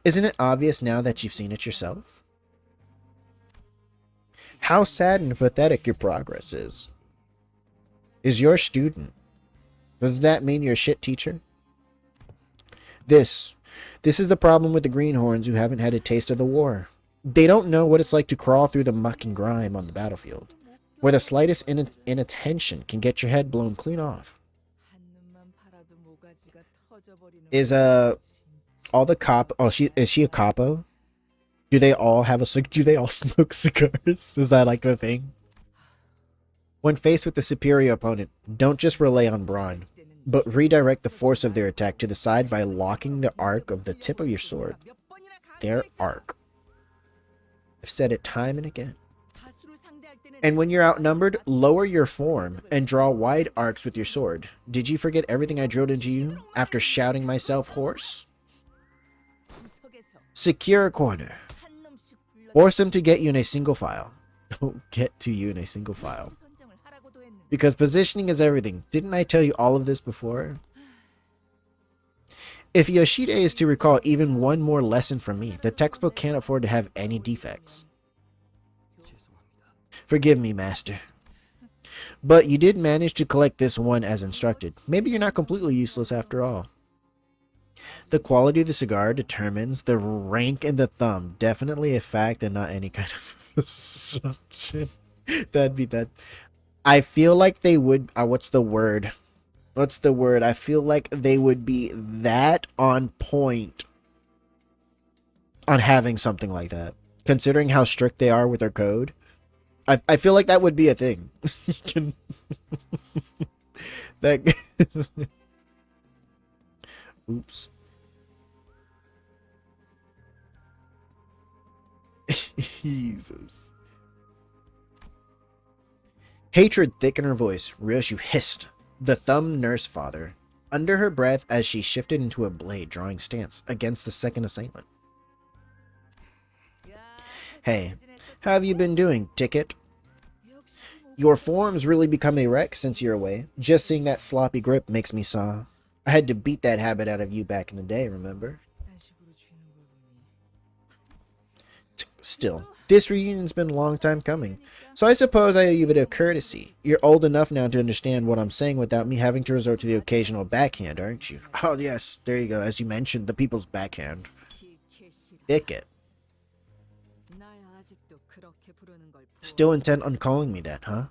[SPEAKER 1] Isn't it obvious now that you've seen it yourself? How sad and pathetic your progress is. Is your student. Does that mean you're a shit teacher? This is the problem with the greenhorns who haven't had a taste of the war. They don't know what it's like to crawl through the muck and grime on the battlefield, where the slightest inattention can get your head blown clean off. Is all the cop? Oh, is she a capo? Do they all have do they all smoke cigars? Is that like the thing? When faced with a superior opponent, don't just rely on brawn, but redirect the force of their attack to the side by locking the arc of the tip of your sword. Their arc. I've said it time and again. And when you're outnumbered, lower your form and draw wide arcs with your sword. Did you forget everything I drilled into you after shouting myself hoarse? Secure a corner. Force them to get you in a single file. Don't get to you in a single file. Because positioning is everything. Didn't I tell you all of this before? If Yoshide is to recall even one more lesson from me, the textbook can't afford to have any defects. Forgive me, master. But you did manage to collect this one as instructed. Maybe you're not completely useless after all. The quality of the cigar determines the rank in the thumb. Definitely a fact and not any kind of assumption. That'd be that. I feel like they would... what's the word? What's the word? I feel like they would be that on point on having something like that. Considering how strict they are with their code. I feel like that would be a thing. You can... that... Oops. Jesus. Hatred thick in her voice, Ryuoshu hissed, the thumb nurse father, under her breath as she shifted into a blade, drawing stance against the second assailant. Hey, how have you been doing, Ticket? Your form's really become a wreck since you're away. Just seeing that sloppy grip makes me saw. I had to beat that habit out of you back in the day, remember? Still, this reunion's been a long time coming, so I suppose I owe you a bit of courtesy. You're old enough now to understand what I'm saying without me having to resort to the occasional backhand, aren't you? Oh yes, there you go, as you mentioned, the people's backhand. Ticket. Still intent on calling me that, huh?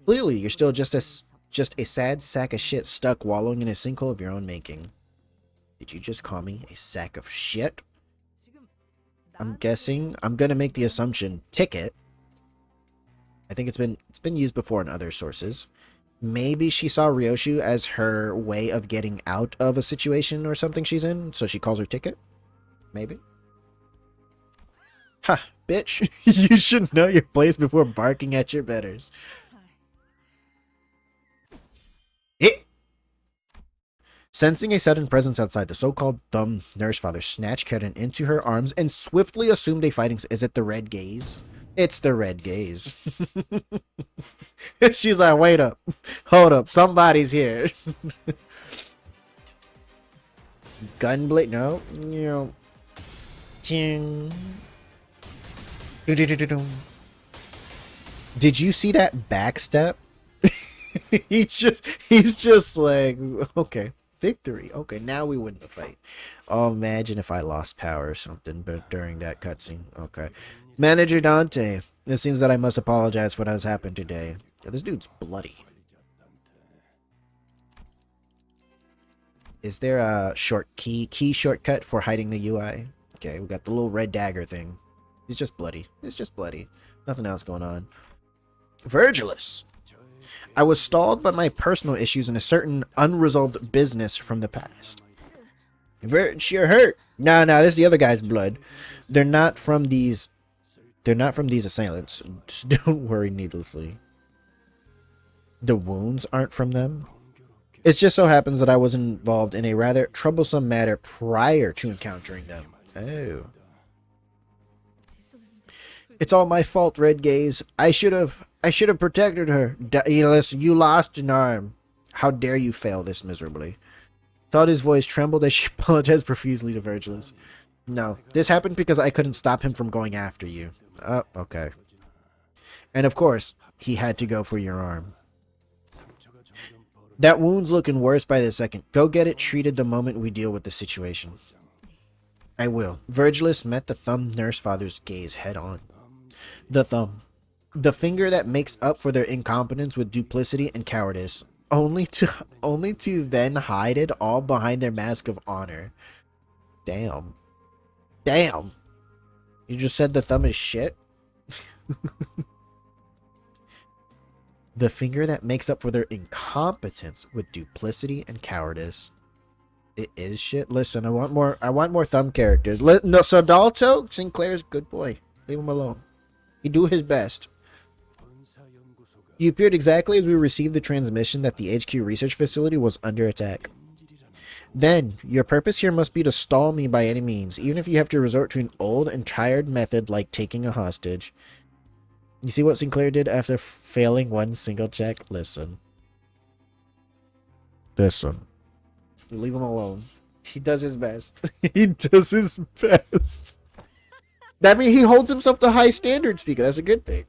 [SPEAKER 1] Clearly, you're still just a sad sack of shit stuck wallowing in a sinkhole of your own making. Did you just call me a sack of shit? I'm guessing, I'm gonna make the assumption, ticket. I think it's been used before in other sources. Maybe she saw Ryoshu as her way of getting out of a situation or something she's in, so she calls her ticket. Maybe. Ha, bitch. You should know your place before barking at your betters. It. Sensing a sudden presence outside, the so-called dumb nurse father snatched Karen into her arms and swiftly assumed a fighting. Is it the red gaze? It's the red gaze. She's like, wait up. Hold up. Somebody's here. Gunblade? No. You know. Did you see that backstep? he's just like, okay, victory. Okay, now we win the fight. Oh, imagine if I lost power or something, but during that cutscene. Okay. Manager Dante, it seems that I must apologize for what has happened today. Yeah, this dude's bloody. Is there a key shortcut for hiding the UI? Okay, we got the little red dagger thing. He's just bloody. It's just bloody. Nothing else going on. Virgilus. I was stalled by my personal issues and a certain unresolved business from the past. Virg, you're hurt. Nah, this is the other guy's blood. They're not from these assailants. Don't worry needlessly. The wounds aren't from them. It just so happens that I was involved in a rather troublesome matter prior to encountering them. Oh. It's all my fault, Red Gaze. I should have protected her. You lost an arm. How dare you fail this miserably? Thought voice trembled as she apologized profusely to Virgilus. No, this happened because I couldn't stop him from going after you. Oh, okay. And of course, he had to go for your arm. That wound's looking worse by the second. Go get it treated the moment we deal with the situation. I will. Virgilus met the thumb nurse father's gaze head on. The thumb. The finger that makes up for their incompetence with duplicity and cowardice. Only to then hide it all behind their mask of honor. Damn. Damn. You just said the thumb is shit? The finger that makes up for their incompetence with duplicity and cowardice. It is shit. Listen, I want more thumb characters. No, Sodalto, Sinclair's good boy. Leave him alone. He do his best. You appeared exactly as we received the transmission that the HQ research facility was under attack. Then, your purpose here must be to stall me by any means, even if you have to resort to an old and tired method like taking a hostage. You see what Sinclair did after failing one single check? Listen. Listen. You leave him alone. He does his best. He does his best. That means he holds himself to high standards, because that's a good thing.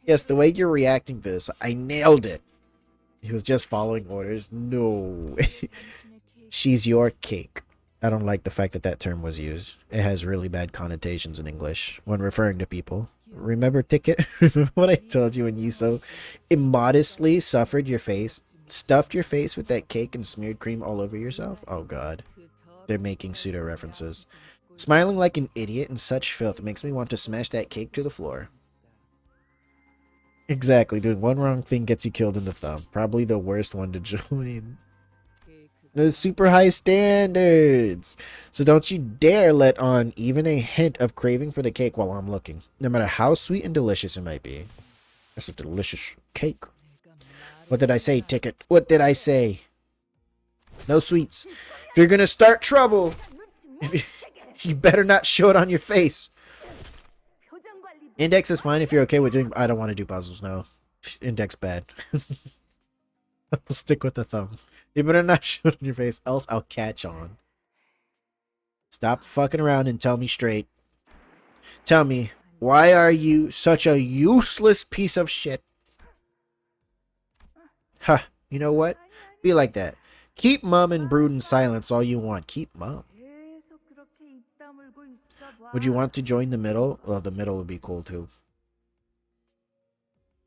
[SPEAKER 1] Yes, the way you're reacting to this, I nailed it. He was just following orders. No. She's your cake. I don't like the fact that that term was used. It has really bad connotations in English when referring to people. Remember, Ticket? Remember what I told you when you so immodestly stuffed your face with that cake and smeared cream all over yourself? Oh god. They're making pseudo references. Smiling like an idiot in such filth makes me want to smash that cake to the floor. Exactly. Doing one wrong thing gets you killed in the thumb. Probably the worst one to join. The super high standards. So don't you dare let on even a hint of craving for the cake while I'm looking. No matter how sweet and delicious it might be. That's a delicious cake. What did I say, Ticket? What did I say? No sweets. If you're gonna start trouble, you better not show it on your face. Index is fine if you're okay with doing... I don't want to do puzzles, no. Index bad. I'll stick with the thumb. You better not show it on your face, else I'll catch on. Stop fucking around and tell me straight. Tell me, why are you such a useless piece of shit? Huh, you know what? Be like that. Keep mum and brood in silence all you want. Keep mum. Would you want to join the middle? Well, the middle would be cool too.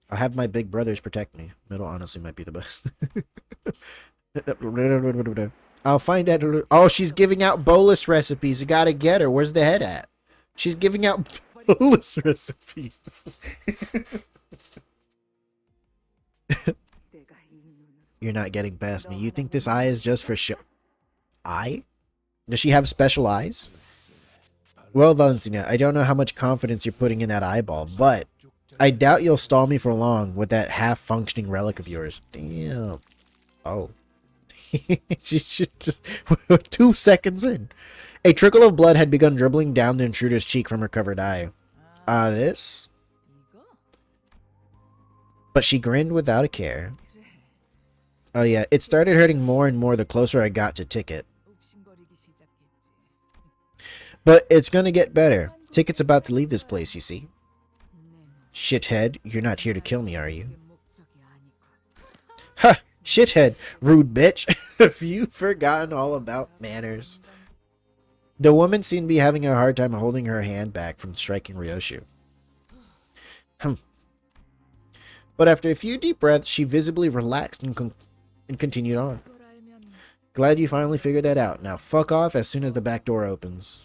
[SPEAKER 1] I'll have my big brothers protect me. Middle honestly might be the best. I'll find out. Oh, she's giving out bolus recipes. You gotta get her. Where's the head at? She's giving out bolus recipes. You're not getting past me. You think this eye is just for show? Eye? Does she have special eyes? Well, Valentina, I don't know how much confidence you're putting in that eyeball, but I doubt you'll stall me for long with that half-functioning relic of yours. Damn. Oh. She should just... 2 seconds in. A trickle of blood had begun dribbling down the intruder's cheek from her covered eye. This? But she grinned without a care. Oh yeah, it started hurting more and more the closer I got to Ticket. But it's gonna get better. Ticket's about to leave this place, you see. Shithead, you're not here to kill me, are you? Ha! Shithead, rude bitch. Have you forgotten all about manners? The woman seemed to be having a hard time holding her hand back from striking Ryuoshu. But after a few deep breaths, she visibly relaxed and continued on. Glad you finally figured that out. Now fuck off as soon as the back door opens.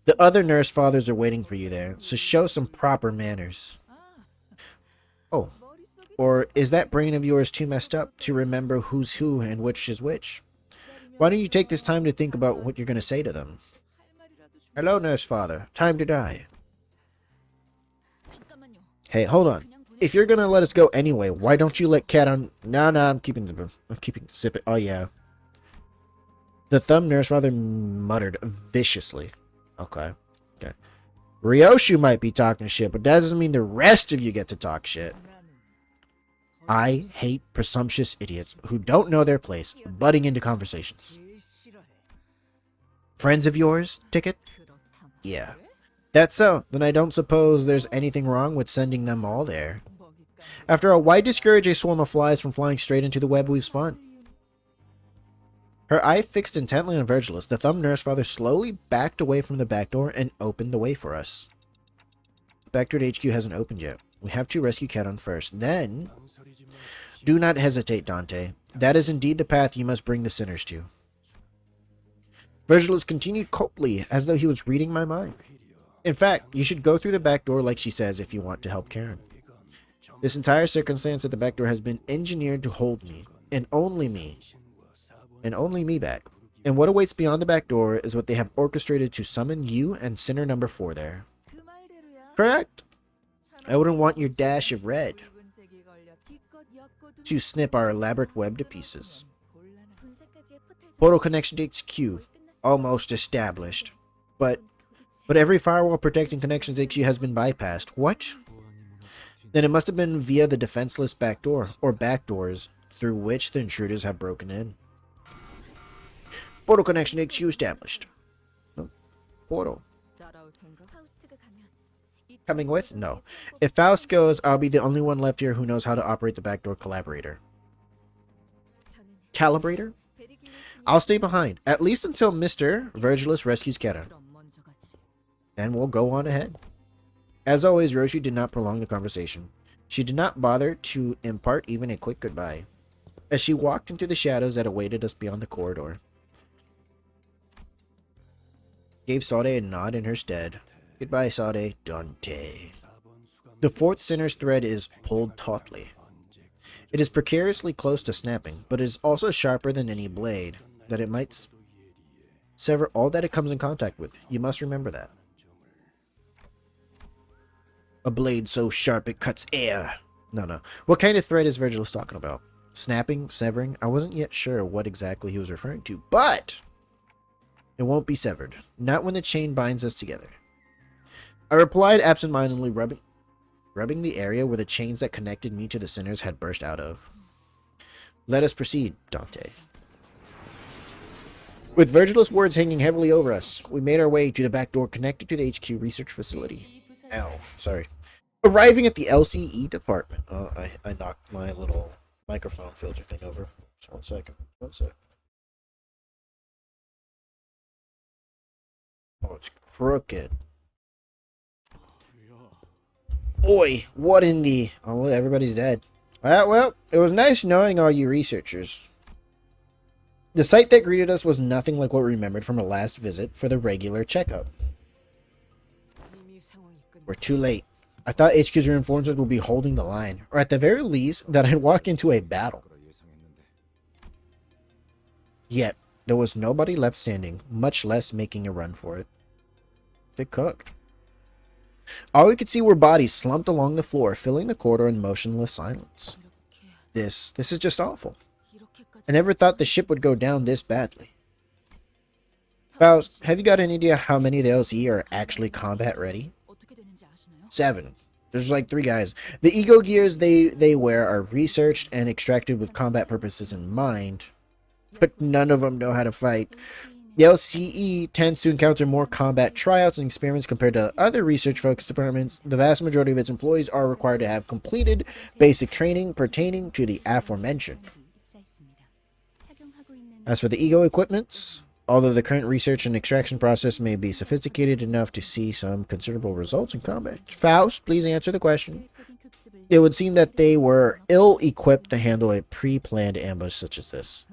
[SPEAKER 1] The other nurse fathers are waiting for you there, so show some proper manners. Oh. Or is that brain of yours too messed up to remember who's who and which is which? Why don't you take this time to think about what you're going to say to them? Hello, nurse father. Time to die. Hey, hold on. If you're going to let us go anyway, why don't you let Cat on... No, I'm keeping sipping. Oh, yeah. The thumb nurse father muttered viciously. Okay. Ryuoshu might be talking shit, but that doesn't mean the rest of you get to talk shit. I hate presumptuous idiots who don't know their place, butting into conversations. Friends of yours, Ticket? Yeah. That's so. Then I don't suppose there's anything wrong with sending them all there. After all, why discourage a swarm of flies from flying straight into the web we've spun? Her eye fixed intently on Virgilus, the thumb nurse father slowly backed away from the back door and opened the way for us. Back door to HQ hasn't opened yet. We have to rescue Caton first. Then... Do not hesitate, Dante. That is indeed the path you must bring the sinners to. Virgilus continued coldly, as though he was reading my mind. In fact, you should go through the back door like she says if you want to help Karen. This entire circumstance at the back door has been engineered to hold me, and only me back. And what awaits beyond the back door is what they have orchestrated to summon you and sinner number 4 there. Correct? I wouldn't want your dash of red to snip our elaborate web to pieces. Portal connection to HQ. Almost established. But every firewall protecting connections to HQ has been bypassed. What? Then it must have been via the defenseless back door, or back doors, through which the intruders have broken in. Portal connection to HQ established. No. Portal. Coming with? No. If Faust goes, I'll be the only one left here who knows how to operate the backdoor collaborator. Calibrator? I'll stay behind, at least until Mr. Virgilus rescues Keta. And we'll go on ahead. As always, Ryuoshu did not prolong the conversation. She did not bother to impart even a quick goodbye, as she walked into the shadows that awaited us beyond the corridor. Gave Sade a nod in her stead. Goodbye, Sade. Dante. The 4th sinner's thread is pulled tautly. It is precariously close to snapping, but it is also sharper than any blade, that it might sever all that it comes in contact with. You must remember that. A blade so sharp it cuts air. No. What kind of thread is Virgilus talking about? Snapping? Severing? I wasn't yet sure what exactly he was referring to, but it won't be severed. Not when the chain binds us together. I replied absentmindedly, rubbing the area where the chains that connected me to the sinners had burst out of. Let us proceed, Dante. With Virgilus' words hanging heavily over us, we made our way to the back door connected to the HQ research facility. Sorry. Arriving at the LCE department. Oh, I knocked my little microphone filter thing over. Just 1 second. 1 sec. Oh, it's crooked. Boy, what in the... Oh, everybody's dead. Well, it was nice knowing all you researchers. The sight that greeted us was nothing like what we remembered from our last visit for the regular checkup. We're too late. I thought HQ's reinforcements would be holding the line, or at the very least, that I'd walk into a battle. Yet, there was nobody left standing, much less making a run for it. They cooked. All we could see were bodies slumped along the floor, filling the corridor in motionless silence. This is just awful. I never thought the ship would go down this badly. Faust, have you got an idea how many of the LC are actually combat ready? 7. There's like 3 guys. The ego gears they wear are researched and extracted with combat purposes in mind, but none of them know how to fight. The LCE tends to encounter more combat tryouts and experiments compared to other research-focused departments. The vast majority of its employees are required to have completed basic training pertaining to the aforementioned. As for the ego equipments, although the current research and extraction process may be sophisticated enough to see some considerable results in combat. Faust, please answer the question. It would seem that they were ill-equipped to handle a pre-planned ambush such as this.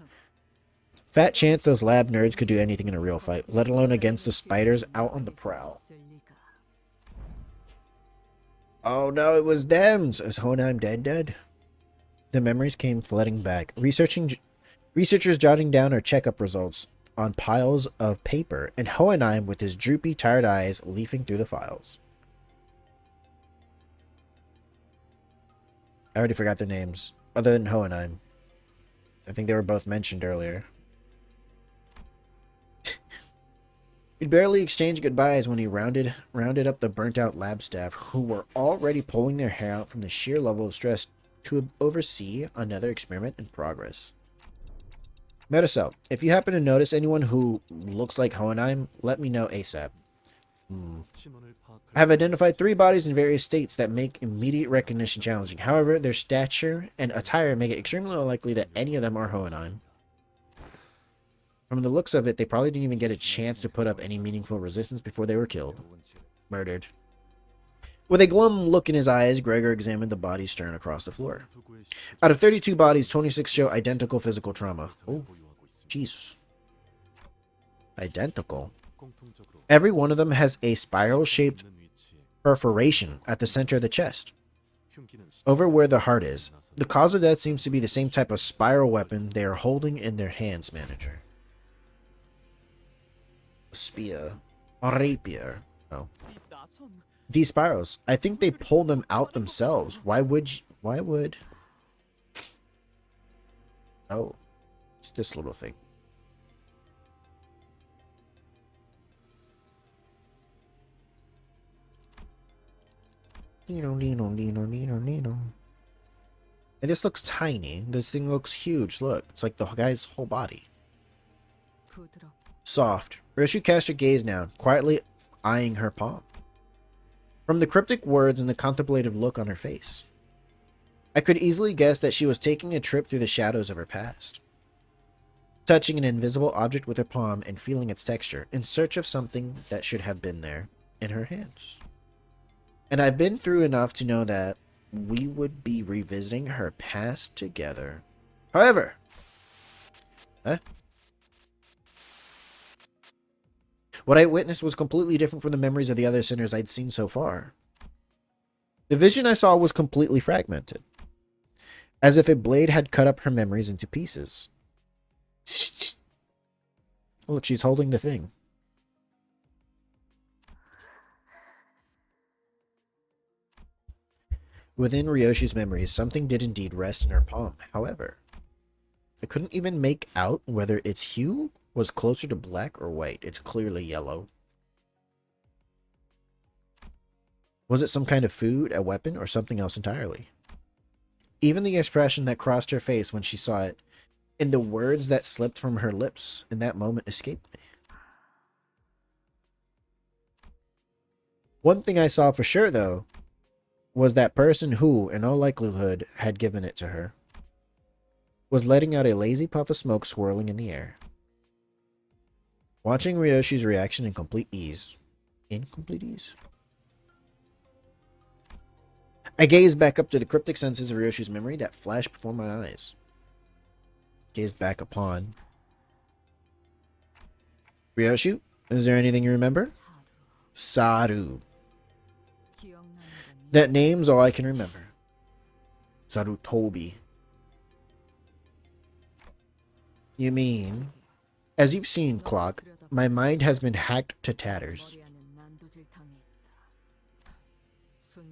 [SPEAKER 1] Fat chance those lab nerds could do anything in a real fight, let alone against the spiders out on the prowl. Oh no, it was them! Is Honheim dead? The memories came flooding back. Researchers jotting down our checkup results on piles of paper, and Hohenheim with his droopy, tired eyes leafing through the files. I already forgot their names, other than Hohenheim. I think they were both mentioned earlier. We'd barely exchanged goodbyes when he rounded up the burnt-out lab staff, who were already pulling their hair out from the sheer level of stress to oversee another experiment in progress. Metaso, if you happen to notice anyone who looks like Hohenheim, let me know ASAP. I have identified 3 bodies in various states that make immediate recognition challenging. However, their stature and attire make it extremely unlikely that any of them are Hohenheim. From the looks of it, they probably didn't even get a chance to put up any meaningful resistance before they were killed. Murdered. With a glum look in his eyes, Gregor examined the bodies strewn across the floor. Out of 32 bodies, 26 show identical physical trauma. Oh, Jesus. Identical. Every one of them has a spiral-shaped perforation at the center of the chest, over where the heart is. The cause of death seems to be the same type of spiral weapon they are holding in their hands, manager. Spear. A rapier. Oh. These spirals, I think they pull them out themselves. Why would... Oh. It's this little thing. And this looks tiny. This thing looks huge. Look, it's like the guy's whole body. Soft. Ryuoshu cast her gaze down, quietly eyeing her palm. From the cryptic words and the contemplative look on her face, I could easily guess that she was taking a trip through the shadows of her past. Touching an invisible object with her palm and feeling its texture, in search of something that should have been there in her hands. And I've been through enough to know that we would be revisiting her past together. However, what I witnessed was completely different from the memories of the other sinners I'd seen so far. The vision I saw was completely fragmented, as if a blade had cut up her memories into pieces. Look, she's holding the thing. Within Ryoshi's memories, something did indeed rest in her palm. However, I couldn't even make out whether its hue was closer to black or white. It's clearly yellow. Was it some kind of food, a weapon, or something else entirely? Even the expression that crossed her face when she saw it, and the words that slipped from her lips in that moment escaped me. One thing I saw for sure, though, was that person who, in all likelihood, had given it to her, was letting out a lazy puff of smoke swirling in the air. Watching Ryoshi's reaction in complete ease. I gazed back up to the cryptic senses of Ryoshi's memory that flashed before my eyes. Gazed back upon. Ryoshu, is there anything you remember? Saru. That name's all I can remember. Sarutobi. You mean, as you've seen, Clock, my mind has been hacked to tatters.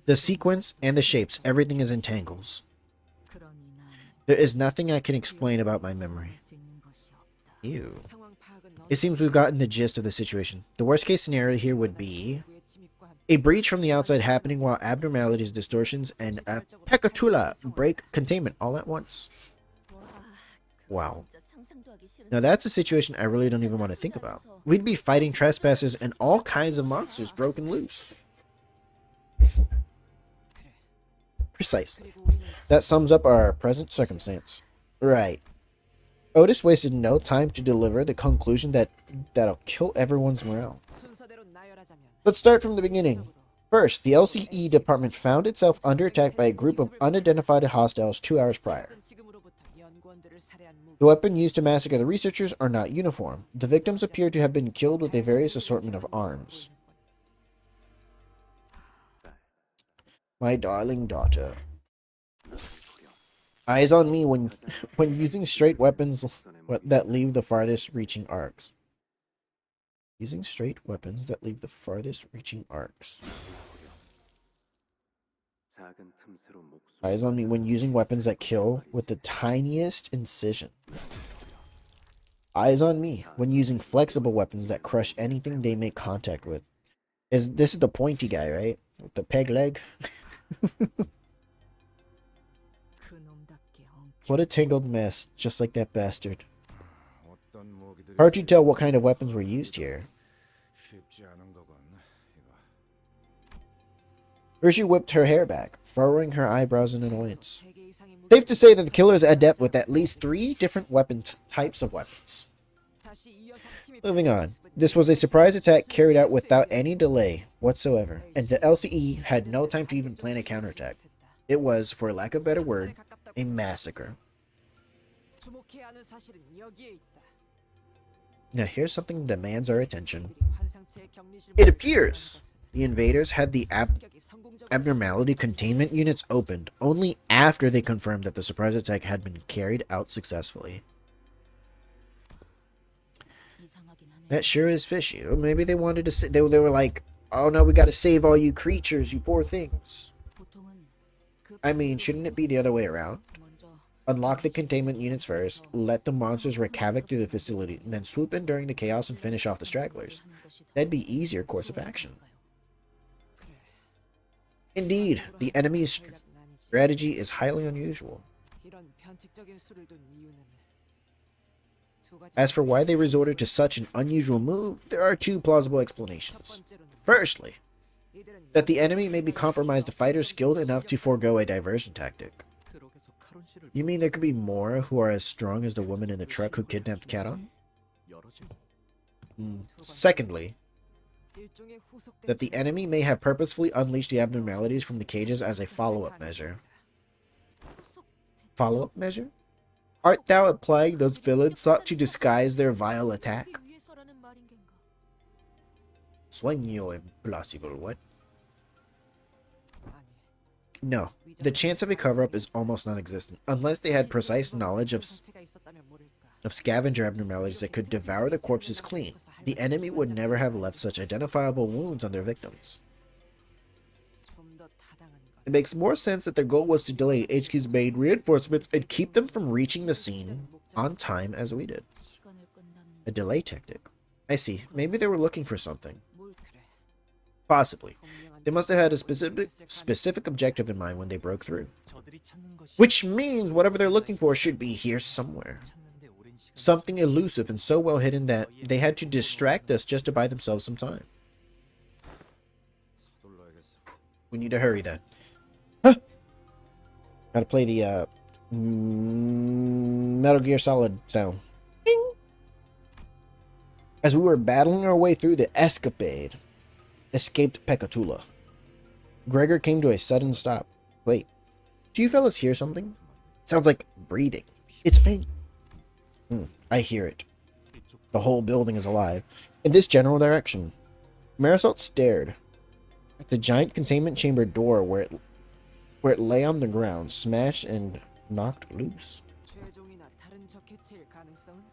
[SPEAKER 1] The sequence and the shapes, everything is in tangles. There is nothing I can explain about my memory. Ew. It seems we've gotten the gist of the situation. The worst case scenario here would be a breach from the outside happening while abnormalities, distortions, and a Pekatula break containment all at once. Wow. Now that's a situation I really don't even want to think about. We'd be fighting trespassers and all kinds of monsters broken loose. Precisely. That sums up our present circumstance. Right. Otis wasted no time to deliver the conclusion that'll kill everyone's morale. Let's start from the beginning. First, the LCE department found itself under attack by a group of unidentified hostiles 2 hours prior. The weapon used to massacre the researchers are not uniform. The victims appear to have been killed with a various assortment of arms. My darling daughter. Eyes on me when using straight weapons that leave the farthest reaching arcs. Using straight weapons that leave the farthest reaching arcs. Eyes on me when using weapons that kill with the tiniest incision. Eyes on me when using flexible weapons that crush anything they make contact with. This is the pointy guy, right? With the peg leg. What a tangled mess, just like that bastard. Hard to tell what kind of weapons were used here. Ryuoshu whipped her hair back, furrowing her eyebrows in annoyance. Safe to say that the killer is adept with at least 3 different types of weapons. Moving on. This was a surprise attack carried out without any delay whatsoever, and the LCE had no time to even plan a counterattack. It was, for lack of a better word, a massacre. Now here's something that demands our attention. It appears the invaders had the abnormality containment units opened only after they confirmed that the surprise attack had been carried out successfully. That sure is fishy. Or maybe they wanted to they were like, oh no, we gotta save all you creatures, you poor things. I mean, shouldn't it be the other way around? Unlock the containment units first, let the monsters wreak havoc through the facility, and then swoop in during the chaos and finish off the stragglers. That'd be easier course of action. Indeed, the enemy's strategy is highly unusual. As for why they resorted to such an unusual move, there are 2 plausible explanations. Firstly, that the enemy may be compromised the fighters skilled enough to forego a diversion tactic. You mean there could be more who are as strong as the woman in the truck who kidnapped Caton? Secondly, that the enemy may have purposefully unleashed the abnormalities from the cages as a follow-up measure. Follow-up measure? Art thou implying those villains sought to disguise their vile attack? Sueño implausible, what? No, the chance of a cover-up is almost non-existent, unless they had precise knowledge of scavenger abnormalities that could devour the corpses clean. The enemy would never have left such identifiable wounds on their victims. It makes more sense that their goal was to delay HQ's main reinforcements and keep them from reaching the scene on time as we did. A delay tactic. I see. Maybe they were looking for something. Possibly. They must have had a specific objective in mind when they broke through. Which means whatever they're looking for should be here somewhere. Something elusive and so well hidden that they had to distract us just to buy themselves some time. We need to hurry then. Huh. Gotta play the Metal Gear Solid sound. Ding. As we were battling our way through the escaped Pekatula, Gregor came to a sudden stop. Wait, do you fellas hear something? Sounds like breathing. It's faint. I hear it. The whole building is alive. In this general direction. Marisol stared The giant containment chamber door where it lay on the ground, smashed and knocked loose.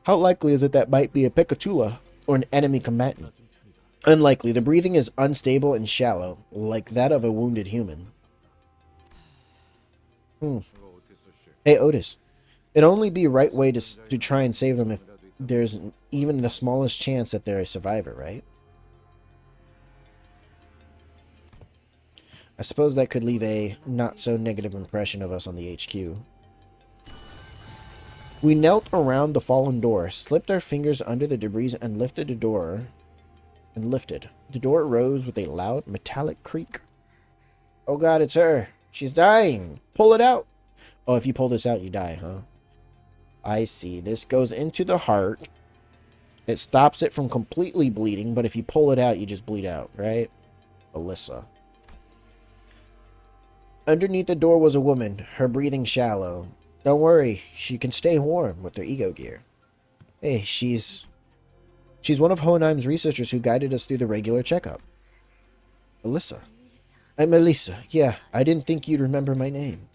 [SPEAKER 1] How likely is it that might be a Picatula or an enemy combatant? Unlikely. The breathing is unstable and shallow, like that of a wounded human. Hey, Otis. It'd only be right way to try and save them if there's even the smallest chance that they're a survivor, right? I suppose that could leave a not-so-negative impression of us on the HQ. We knelt around the fallen door, slipped our fingers under the debris, and lifted the door. The door rose with a loud, metallic creak. Oh god, it's her. She's dying. Pull it out. Oh, if you pull this out, you die, huh? I see. This goes into the heart. It stops it from completely bleeding, but if you pull it out, you just bleed out, right? Alyssa. Underneath the door was a woman, her breathing shallow. Don't worry, she can stay warm with her ego gear. Hey, she's one of Hohenheim's researchers who guided us through the regular checkup. Alyssa. I'm Elisa. Yeah, I didn't think you'd remember my name.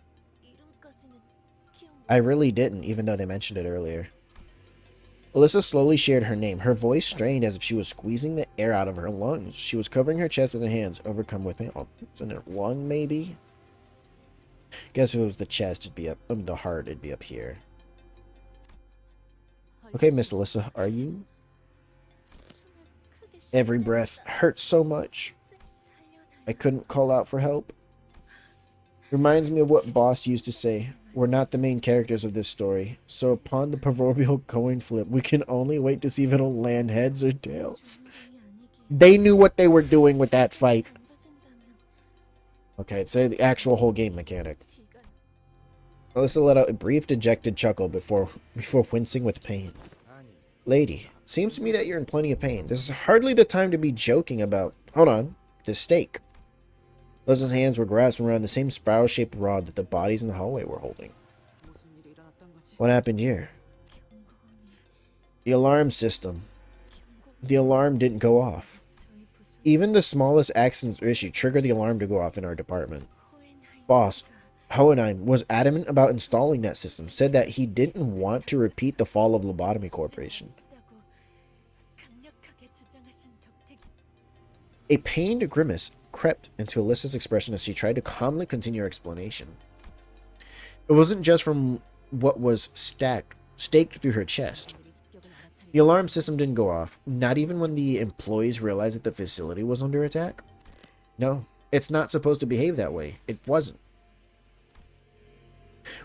[SPEAKER 1] I really didn't, even though they mentioned it earlier. Alyssa slowly shared her name, her voice strained as if she was squeezing the air out of her lungs. She was covering her chest with her hands, overcome with pain. Oh, it's in her lung, maybe? Guess if it was the chest, it'd be up. The heart, it'd be up here. Okay, Miss Alyssa, are you? Every breath hurts so much. I couldn't call out for help. Reminds me of what Boss used to say. We're not the main characters of this story, so upon the proverbial coin flip, we can only wait to see if it'll land heads or tails. They knew what they were doing with that fight. Okay, it's the actual whole game mechanic. Alyssa let out a brief dejected chuckle before wincing with pain. Lady, seems to me that you're in plenty of pain. This is hardly the time to be joking about... Hold on. This stake. Alyssa's hands were grasped around the same spiral-shaped rod that the bodies in the hallway were holding. What happened here? The alarm system. The alarm didn't go off. Even the smallest accident or issue triggered the alarm to go off in our department. Boss, Hohenheim, was adamant about installing that system, said that he didn't want to repeat the fall of Lobotomy Corporation. A pained grimace crept into Alyssa's expression as she tried to calmly continue her explanation. It wasn't just from what was staked through her chest. The alarm system didn't go off, not even when the employees realized that the facility was under attack. No, it's not supposed to behave that way. It wasn't.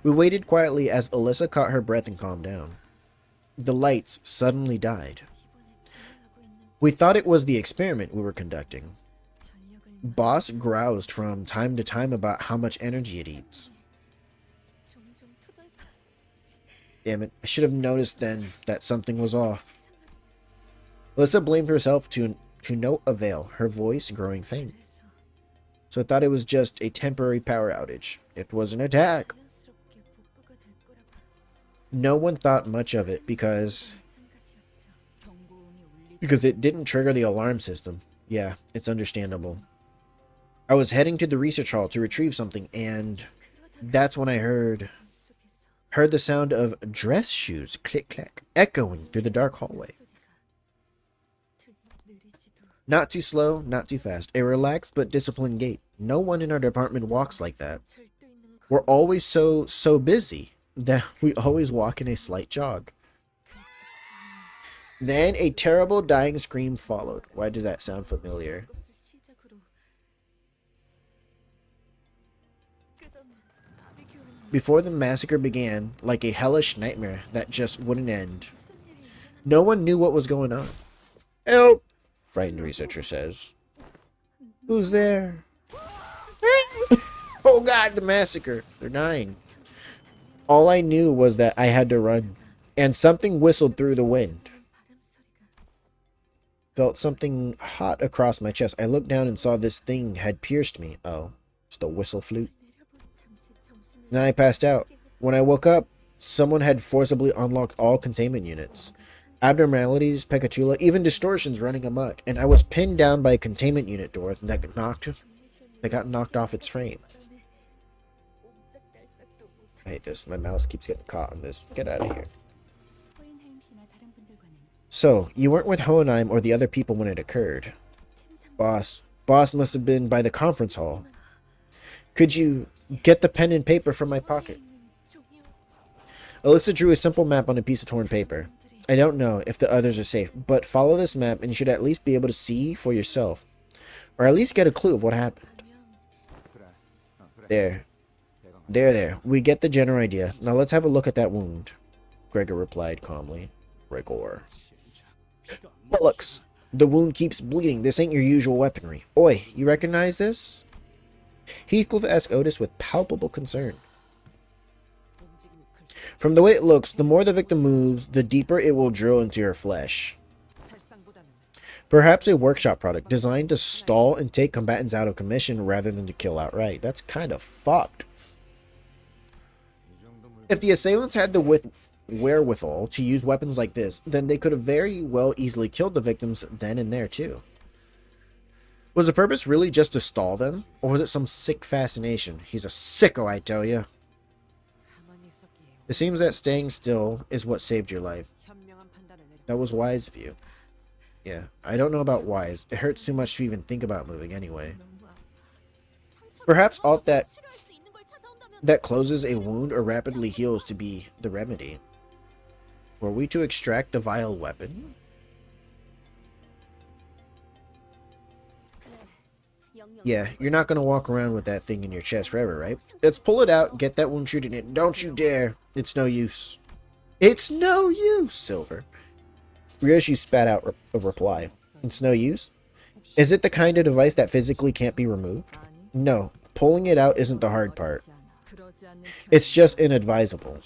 [SPEAKER 1] We waited quietly as Alyssa caught her breath and calmed down. The lights suddenly died. We thought it was the experiment we were conducting. Boss groused from time to time about how much energy it eats. Damn it, I should have noticed then that something was off. Alyssa blamed herself to no avail, her voice growing faint. So I thought it was just a temporary power outage. It was an attack. No one thought much of it because it didn't trigger the alarm system. Yeah, it's understandable. I was heading to the research hall to retrieve something, and that's when I heard the sound of dress shoes click-clack echoing through the dark hallway. Not too slow, not too fast. A relaxed but disciplined gait. No one in our department walks like that. We're always so busy that we always walk in a slight jog. Then a terrible dying scream followed. Why did that sound familiar? Before the massacre began, like a hellish nightmare that just wouldn't end. No one knew what was going on. Help! Frightened researcher says. Who's there? Oh god, the massacre. They're dying. All I knew was that I had to run, and something whistled through the wind. Felt something hot across my chest. I looked down and saw this thing had pierced me. Oh, it's the whistle flute. Then I passed out. When I woke up, someone had forcibly unlocked all containment units. Abnormalities, Pecatula, even distortions running amok, and I was pinned down by a containment unit door that knocked that got knocked off its frame. I hate this. My mouse keeps getting caught on this. Get out of here. So, you weren't with Hohenheim or the other people when it occurred. Boss must have been by the conference hall. Could you get the pen and paper from my pocket? Alyssa drew a simple map on a piece of torn paper. I don't know if the others are safe, but follow this map and you should at least be able to see for yourself. Or at least get a clue of what happened. There. There. We get the general idea. Now let's have a look at that wound. Gregor replied calmly. Gregor. Bullocks. The wound keeps bleeding. This ain't your usual weaponry. Oi, you recognize this? Heathcliff asked Otis with palpable concern. From the way it looks, the more the victim moves, the deeper it will drill into your flesh. Perhaps a workshop product designed to stall and take combatants out of commission rather than to kill outright. That's kind of fucked. If the assailants had the wherewithal to use weapons like this, then they could have very well easily killed the victims then and there too. Was the purpose really just to stall them, or was it some sick fascination? He's a sicko, I tell you. It seems that staying still is what saved your life. That was wise of you. Yeah, I don't know about wise. It hurts too much to even think about moving anyway. Perhaps all that closes a wound or rapidly heals to be the remedy. Were we to extract the vile weapon? Yeah, you're not going to walk around with that thing in your chest forever, right? Let's pull it out, get that wound shooting it. Don't you dare. It's no use. It's no use, Silver. Ryuoshu spat out a reply. It's no use? Is it the kind of device that physically can't be removed? No, pulling it out isn't the hard part. It's just inadvisable.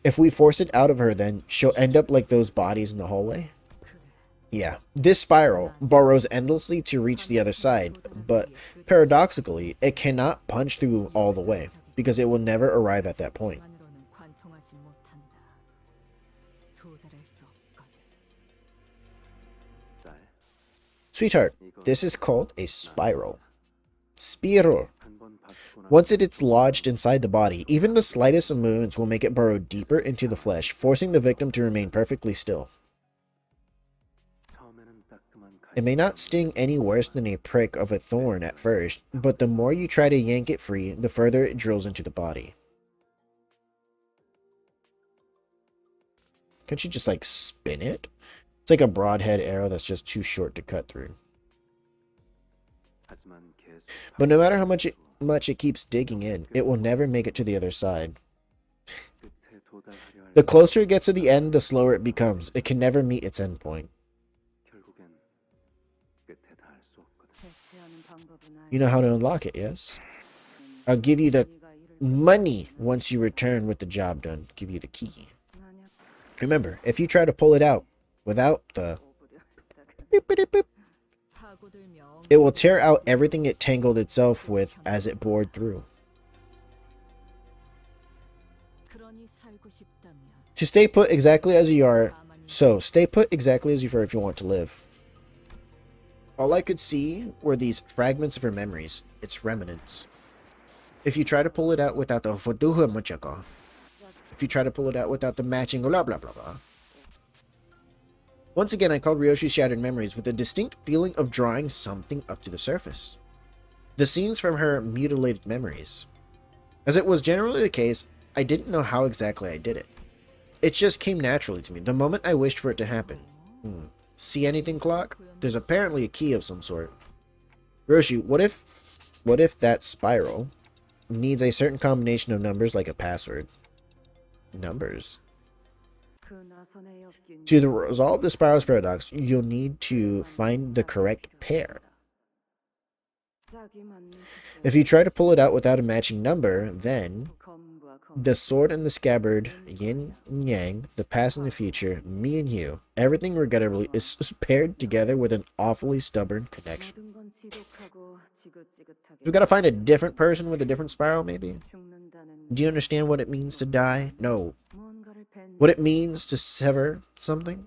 [SPEAKER 1] If we force it out of her, then she'll end up like those bodies in the hallway. Yeah, this spiral burrows endlessly to reach the other side, but paradoxically, it cannot punch through all the way, because it will never arrive at that point. Sweetheart, this is called a spiral. Spiral. Once it is lodged inside the body, even the slightest of movements will make it burrow deeper into the flesh, forcing the victim to remain perfectly still. It may not sting any worse than a prick of a thorn at first, but the more you try to yank it free, the further it drills into the body. Can't you just, like, spin it? It's like a broadhead arrow that's just too short to cut through. But no matter how much it keeps digging in, it will never make it to the other side. The closer it gets to the end, the slower it becomes. It can never meet its end point. You know how to unlock it, yes? I'll give you the money once you return with the job done. Give you the key. Remember, if you try to pull it out without the beep, beep, beep, it will tear out everything it tangled itself with as it bored through. To stay put exactly as you are, so stay put exactly as you are if you want to live. All I could see were these fragments of her memories, its remnants. If you try to pull it out without the Foduha Machaka, if you try to pull it out without the matching blah blah blah blah. Once again, I called Ryoshu's shattered memories with a distinct feeling of drawing something up to the surface. The scenes from her mutilated memories. As it was generally the case, I didn't know how exactly I did it. It just came naturally to me, the moment I wished for it to happen. See anything, clock? There's apparently a key of some sort. Ryoshu, what if that spiral needs a certain combination of numbers like a password? Numbers? To resolve the spiral's paradox, you'll need to find the correct pair. If you try to pull it out without a matching number, then the sword and the scabbard, yin and yang, the past and the future, me and you, everything regrettably is paired together with an awfully stubborn connection. We gotta find a different person with a different spiral, maybe? Do you understand what it means to die? No. What it means to sever something?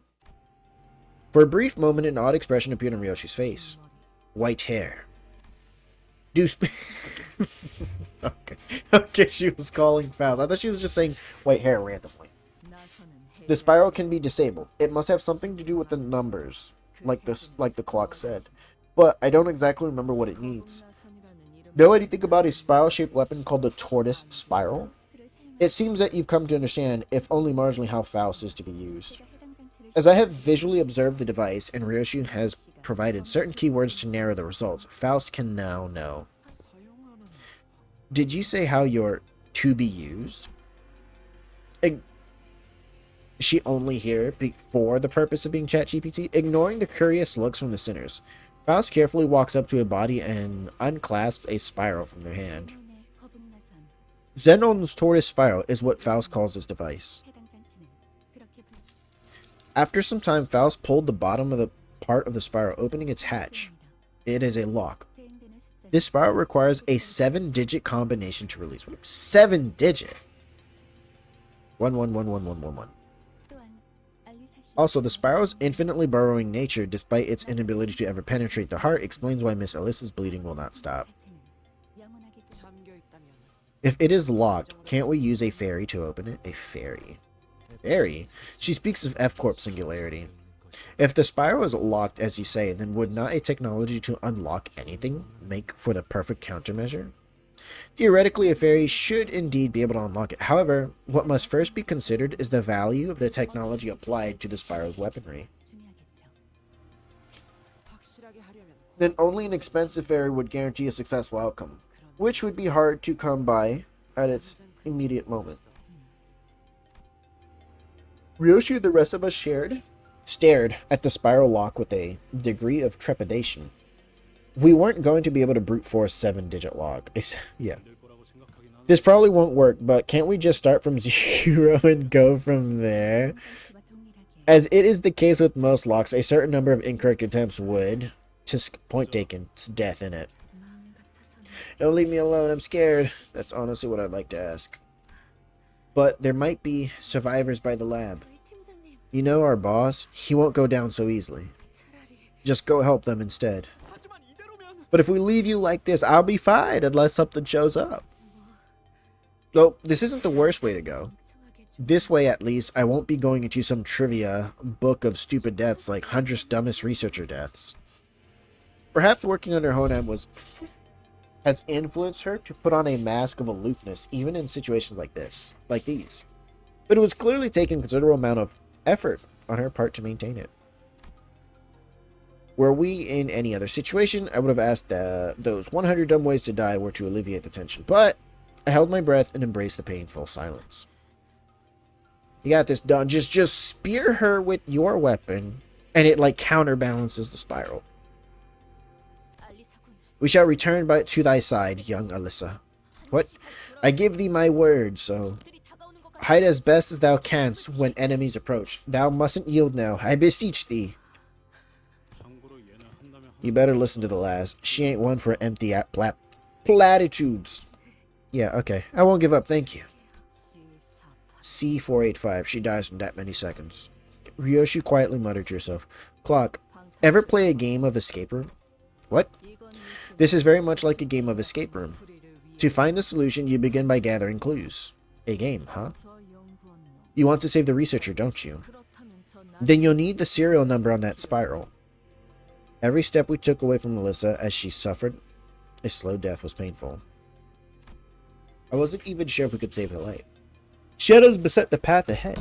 [SPEAKER 1] For a brief moment, an odd expression appeared on Ryoshi's face. White hair. Do okay. Okay, she was calling Faust. I thought she was just saying white hair randomly. The spiral can be disabled. It must have something to do with the numbers, like the clock said. But I don't exactly remember what it needs. Know anything about a spiral-shaped weapon called the Tortoise Spiral? It seems that you've come to understand, if only marginally, how Faust is to be used. As I have visually observed the device, and Ryuoshu has provided certain keywords to narrow the results, Faust can now know. Did you say how you're to be used? She only here for the purpose of being ChatGPT? Ignoring the curious looks from the sinners, Faust carefully walks up to a body and unclasps a spiral from their hand. Zenon's Tortoise Spiral is what Faust calls this device. After some time, Faust pulled the bottom of the part of the spiral, opening its hatch. It is a lock. This spiral requires a 7-digit combination to release. 7-digit? 11111111. Also, the spiral's infinitely burrowing nature, despite its inability to ever penetrate the heart, explains why Miss Alyssa's bleeding will not stop. If it is locked, can't we use a fairy to open it? A fairy? Fairy? She speaks of F-Corp singularity. If the spiral is locked, as you say, then would not a technology to unlock anything make for the perfect countermeasure? Theoretically, a fairy should indeed be able to unlock it. However, what must first be considered is the value of the technology applied to the spiral's weaponry. Then only an expensive fairy would guarantee a successful outcome, which would be hard to come by at its immediate moment. Ryuoshu and the rest of us stared at the spiral lock with a degree of trepidation. We weren't going to be able to brute force 7-digit lock. Yeah. This probably won't work, but can't we just start from 0 and go from there? As it is the case with most locks, a certain number of incorrect attempts would, point taken, it's death in it. Don't leave me alone, I'm scared. That's honestly what I'd like to ask. But there might be survivors by the lab. You know our boss, he won't go down so easily. Just go help them instead. But if we leave you like this, I'll be fine unless something shows up. Though, this isn't the worst way to go. This way, at least, I won't be going into some trivia book of stupid deaths like 100 Dumbest Researcher Deaths. Perhaps working under Honam has influenced her to put on a mask of aloofness, even in situations like these. But it was clearly taking a considerable amount of effort on her part to maintain it. Were we in any other situation, I would have asked those 100 dumb ways to die were to alleviate the tension, but I held my breath and embraced the painful silence. You got this done. Just spear her with your weapon, and it like counterbalances the spiral. We shall return to thy side, young Alyssa. What? I give thee my word, so hide as best as thou canst when enemies approach. Thou mustn't yield now, I beseech thee. You better listen to the last. She ain't one for empty platitudes. Yeah, okay. I won't give up, thank you. C485. She dies in that many seconds. Ryuoshu quietly muttered to herself. Clock, ever play a game of escape room? What? This is very much like a game of escape room. To find the solution, you begin by gathering clues. A game, huh? You want to save the researcher, don't you? Then you'll need the serial number on that spiral. Every step we took away from Melissa as she suffered a slow death was painful. I wasn't even sure if we could save her life. Shadows beset the path ahead.